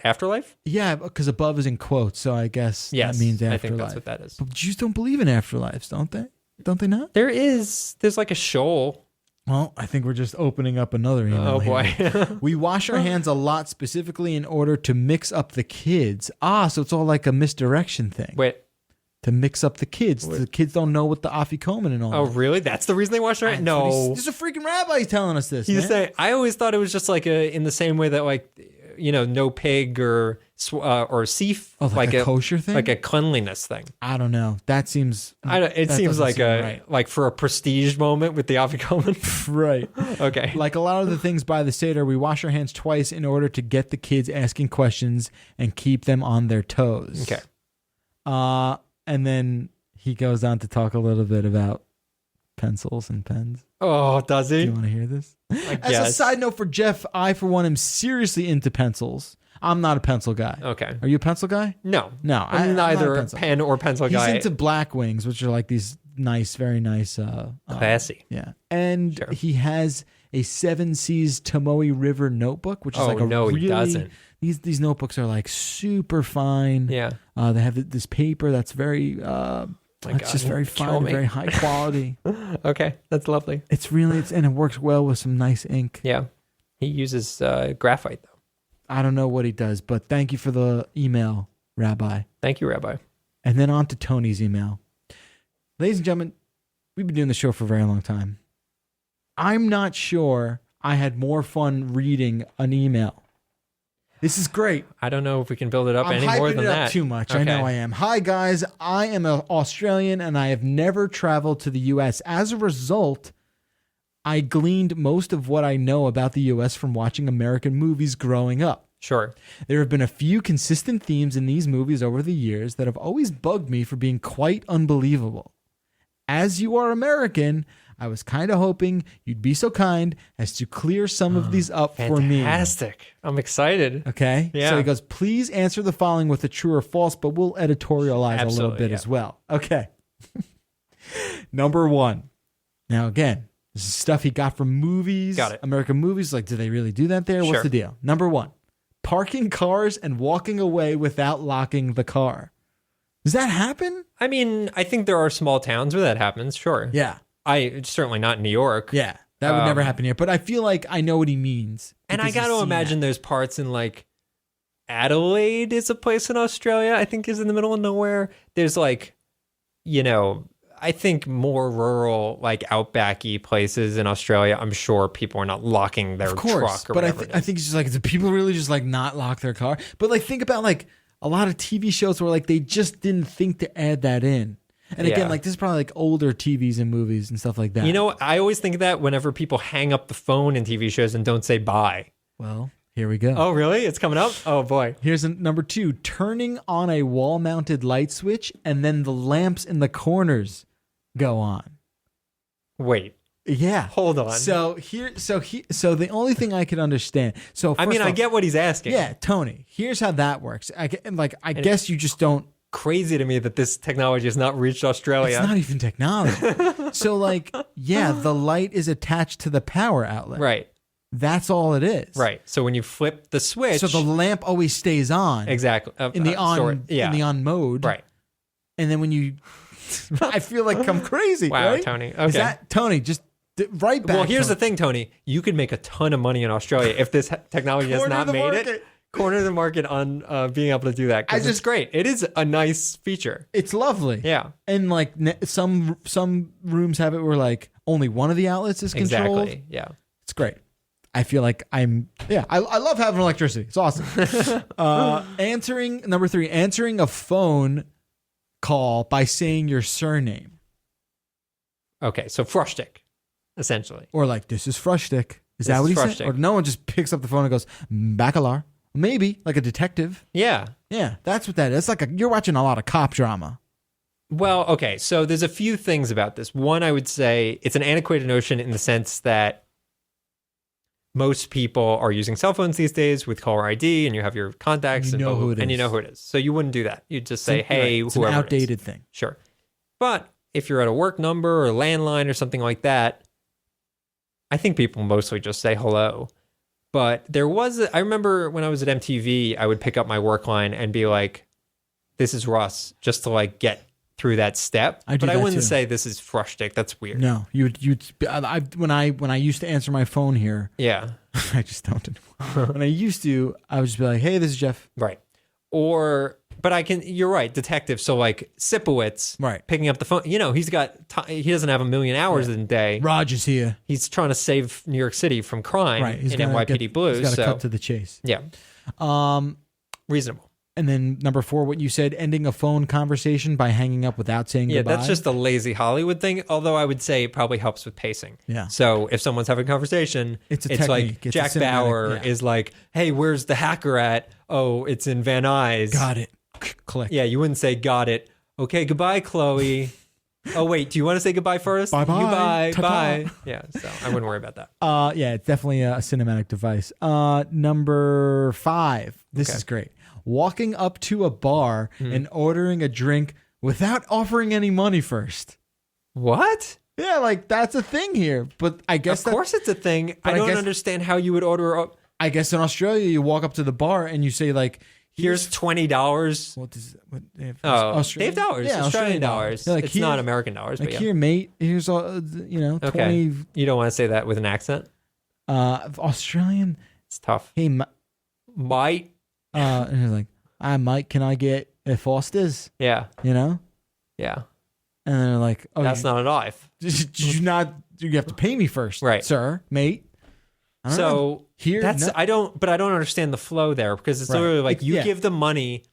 afterlife? Yeah, because above is in quotes, so I guess that means afterlife. I think that's what that is. But Jews don't believe in afterlives, don't they? Don't they not? There's like a shoal. Well, I think we're just opening up another email. Oh boy. We wash our hands a lot specifically in order to mix up the kids. So it's all like a misdirection thing. Wait. To mix up the kids. The kids don't know what the afikomen and all. Oh, really? That's the reason they wash their hands? No. There's a freaking rabbi telling us this. He's saying, I always thought it was just like in the same way that like, no pig or seef. Oh, like a kosher thing? Like a cleanliness thing. I don't know. That seems... It seems like like for a prestige moment with the afikomen. Right. Okay. Like a lot of the things by the Seder, we wash our hands twice in order to get the kids asking questions and keep them on their toes. Okay. And then he goes on to talk a little bit about pencils and pens. Oh, does he? Do you want to hear this? As a side note for Jeff, I, for one, am seriously into pencils. I'm not a pencil guy. Okay. Are you a pencil guy? No. I'm neither a pen or pencil guy. He's into black wings, which are like these nice, very nice. Classy. Yeah. And he has a 7 Seas Tomoe River notebook, which is like a really... he doesn't. These notebooks are like super fine. Yeah. They have this paper that's very... it's just very fine, very high quality. Okay, that's lovely. And it works well with some nice ink. Yeah, he uses graphite though. I don't know what he does, but thank you for the email, Rabbi. Thank you, Rabbi. And then on to Tony's email. Ladies and gentlemen, we've been doing the show for a very long time. I'm not sure I had more fun reading an email. This is great. I don't know if we can build it up any more than that. I'm hyping it up too much. Okay. I know I am. Hi, guys. I am an Australian, and I have never traveled to the U.S. As a result, I gleaned most of what I know about the U.S. from watching American movies growing up. Sure. There have been a few consistent themes in these movies over the years that have always bugged me for being quite unbelievable. As you are American, I was kind of hoping you'd be so kind as to clear some of these up for me. Fantastic. I'm excited. Okay. Yeah. So he goes, please answer the following with a true or false, but we'll editorialize a little bit as well. Okay. Number 1. Now, again, this is stuff he got from movies. Got it. American movies. Like, do they really do that there? What's the deal? Number 1. parking cars and walking away without locking the car. Does that happen? I mean, I think there are small towns where that happens, sure. Yeah. Certainly not in New York. Yeah. That would never happen here. But I feel like I know what he means. And I got to imagine there's parts in like Adelaide is a place in Australia, I think is in the middle of nowhere. There's like, I think more rural, like outbacky places in Australia. I'm sure people are not locking their truck or whatever. But I think it's just like, do people really just like not lock their car? But like, think about like a lot of TV shows where like they just didn't think to add that in. And again, like this is probably like older TVs and movies and stuff like that. I always think of that whenever people hang up the phone in TV shows and don't say bye. Well, here we go. Oh, really? It's coming up? Oh, boy. Here's number 2. Turning on a wall-mounted light switch and then the lamps in the corners go on. Wait. Yeah. Hold on. So the only thing I could understand. So I get what he's asking. Yeah, Tony. Here's how that works. I guess you just don't. Crazy to me that this technology has not reached Australia. It's not even technology. So the light is attached to the power outlet. Right. That's all it is. Right. So when you flip the switch, so the lamp always stays on. Exactly. In the on mode. Right. And then when you, I feel like I'm crazy. Wow, right? Tony. Okay. Is that Tony? Just right back. Well, here's the thing, Tony. You could make a ton of money in Australia if this technology has not made it. Corner the market on being able to do that. Because it's great. It is a nice feature. It's lovely. Yeah. And like some rooms have it where like only one of the outlets is controlled. Exactly. Yeah. It's great. I feel like I love having electricity. It's awesome. Number 3, answering a phone call by saying your surname. Okay, so Frushtick, essentially. Or like, this is Frushtick. Is that what he said? Or no one just picks up the phone and goes, Bacalar. Maybe, like a detective. Yeah. Yeah, that's what that is. It's like you're watching a lot of cop drama. Well, okay, so there's a few things about this. One, I would say it's an antiquated notion in the sense that most people are using cell phones these days with caller ID, and you have your contacts, and you know who it is. So you wouldn't do that. You'd just say, "Hey, it's whoever." It's an outdated thing. Sure, but if you're at a work number or landline or something like that, I think people mostly just say hello. But I remember when I was at MTV, I would pick up my work line and be like, "This is Russ," just to like get through that step. I wouldn't say this is Frushtick. That's weird. No, when I used to answer my phone here. Yeah, I just don't anymore. When I used to, I would just be like, "Hey, this is Jeff." Right. But you're right, detective. So like Sipowicz, right, picking up the phone. He doesn't have a million hours in a day. Raj is here. He's trying to save New York City from crime in NYPD Blue. He's got to cut to the chase. Yeah. Reasonable. And then number 4, what you said, ending a phone conversation by hanging up without saying goodbye. Yeah, that's just a lazy Hollywood thing, although I would say it probably helps with pacing. Yeah. So if someone's having a conversation, it's like Jack Bauer is like, "Hey, where's the hacker at?" "Oh, it's in Van Nuys." Got it. Click. Yeah, you wouldn't say "got it." "Okay, goodbye, Chloe." "Oh, wait, do you want to say goodbye first?" Bye-bye. Goodbye. Ta-ta. Bye. Yeah, so I wouldn't worry about that. Yeah, it's definitely a cinematic device. Number 5. This is great. Walking up to a bar and ordering a drink without offering any money first. What? Yeah, like that's a thing here. But I guess of course it's a thing. I don't understand how you would order. I guess in Australia you walk up to the bar and you say like, "Here's $20." What is it? They have dollars. Yeah, Australian dollars. Like, it's not American dollars. Like, but here, mate. Here's all 20. Okay. You don't want to say that with an accent. Australian. It's tough. Hey, mate. And he's like, "Hi, mate, can I get a Foster's?" Yeah. Yeah. And they're like, "Oh, that's not a knife. Did you not? You have to pay me first, right, sir, mate." I don't understand the flow there because it's literally like you give them money.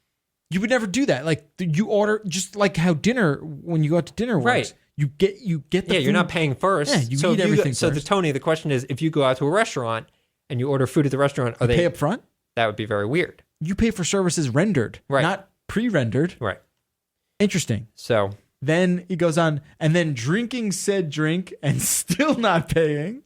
You would never do that. Like you order, just like how when you go out to dinner works. Right. You get the food. You're not paying first. Yeah, you eat everything first. So the question is, if you go out to a restaurant and you order food at the restaurant, are they pay up front? That would be very weird. You pay for services rendered, not pre-rendered. Right. Interesting. So then he goes on, and then drinking said drink and still not paying.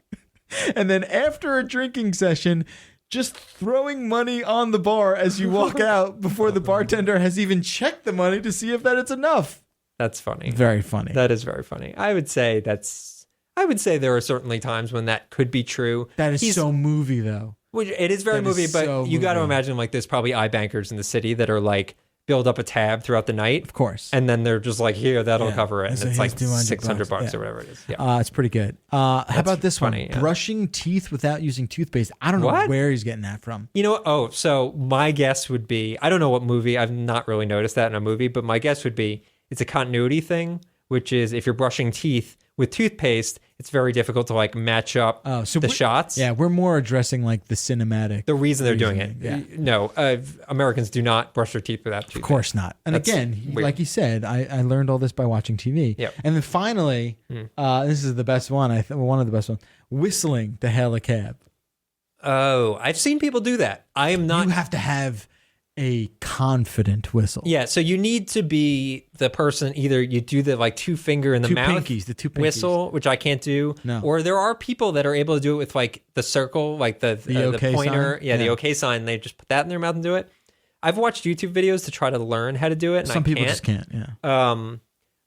And then after a drinking session, just throwing money on the bar as you walk out before the bartender has even checked the money to see if it's enough. That's funny. Very funny. That is very funny. I would say there are certainly times when that could be true. That is so movie, though. Which it is very That is movie, but so you got to movie. imagine like there's probably iBankers in the city that are like build up a tab throughout the night. Of course. And then they're just like, here, that'll Yeah. cover it. And So it's here's like 200 $600 yeah. or whatever it is. Yeah. It's pretty good. How about this funny, one? yeah. Brushing teeth without using toothpaste. I don't know What? where he's getting that from. You know what? Oh, so my guess would be, I don't know what movie, I've not really noticed that in a movie, but my guess would be it's a continuity thing, which is if you're brushing teeth with toothpaste, it's very difficult to like match up the shots. Yeah, we're more addressing like the cinematic. The reason they're doing it. Yeah. No, Americans do not brush their teeth without toothpaste. Of course not. And That's again, weird. like you said, I learned all this by watching TV. Yep. And then finally, this is the best one. One of the best ones. Whistling to hail a cab. Oh, I've seen people do that. I am not. You have to have a confident whistle. Yeah, so you need to be the person. Either you do the like two finger in the mouth the two pinkies. whistle, which I can't do. No. Or there are people that are able to do it with like the circle, like the okay pointer. sign? Yeah, the Yeah. okay sign. They just put that in their mouth and do it. I've watched YouTube videos to try to learn how to do it, and Some I people can't. just can't. Yeah.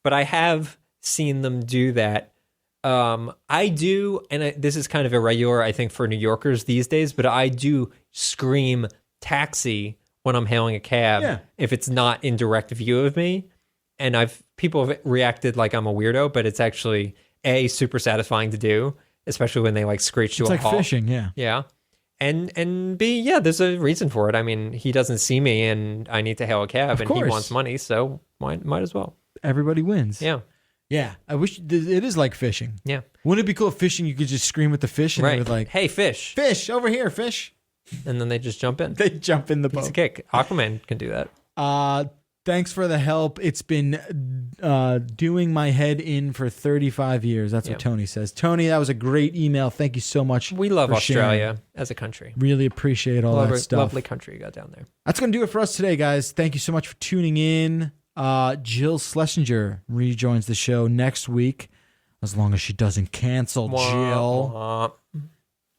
But I have seen them do that. I do, and this is kind of irregular, I think, for New Yorkers these days, but I do scream taxi when I'm hailing a cab if it's not in direct view of me. And people have reacted like I'm a weirdo, but it's actually super satisfying to do, especially when they like screech to It's a like halt. fishing. Yeah. Yeah. And B, there's a reason for it. I mean, he doesn't see me and I need to hail a cab Of and he course. wants money, so might as well. Everybody wins. Yeah. Yeah. I wish it is like fishing. Yeah. Wouldn't it be cool if fishing you could just scream at the fish and they Right. would like, Hey, fish. fish over here, fish. And then they just jump in. They jump in the Piece boat. of cake. Aquaman can do that. Thanks for the help. It's been doing my head in for 35 years. That's what Tony says. Tony, that was a great email. Thank you so much. We love for Australia sharing. as a country. Really appreciate all that stuff. Lovely country you got down there. That's going to do it for us today, guys. Thank you so much for tuning in. Jill Schlesinger rejoins the show next week, as long as she doesn't cancel. Jill,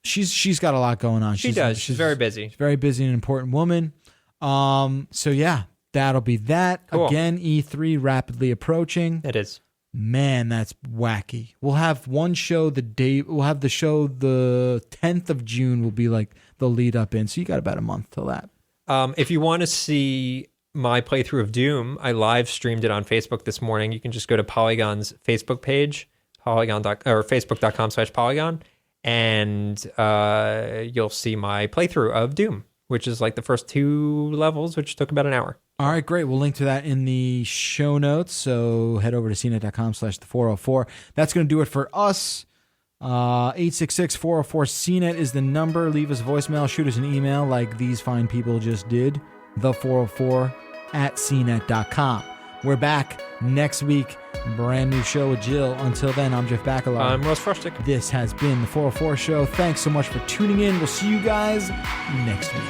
she's got a lot going on. She does. She's very busy. She's a very busy and important woman. So yeah, that'll be that. Cool. Again, E3 rapidly approaching. It is. Man, that's wacky. We'll have one show we'll have the show the 10th of June will be like the lead up in. So you got about a month till that. If you want to see my playthrough of Doom, I live streamed it on Facebook this morning. You can just go to Polygon's Facebook page, facebook.com/Polygon, and you'll see my playthrough of Doom, which is like the first 2 levels, which took about an hour. All right, great. We'll link to that in the show notes. So head over to cnet.com/the404. That's going to do it for us. 866-404-CNET is the number. Leave us a voicemail. Shoot us an email like these fine people just did. The404@cnet.com. We're back next week. Brand new show with Jill. Until then, I'm Jeff Bacalard. I'm Russ Frushtick. This has been the 404 Show. Thanks so much for tuning in. We'll see you guys next week.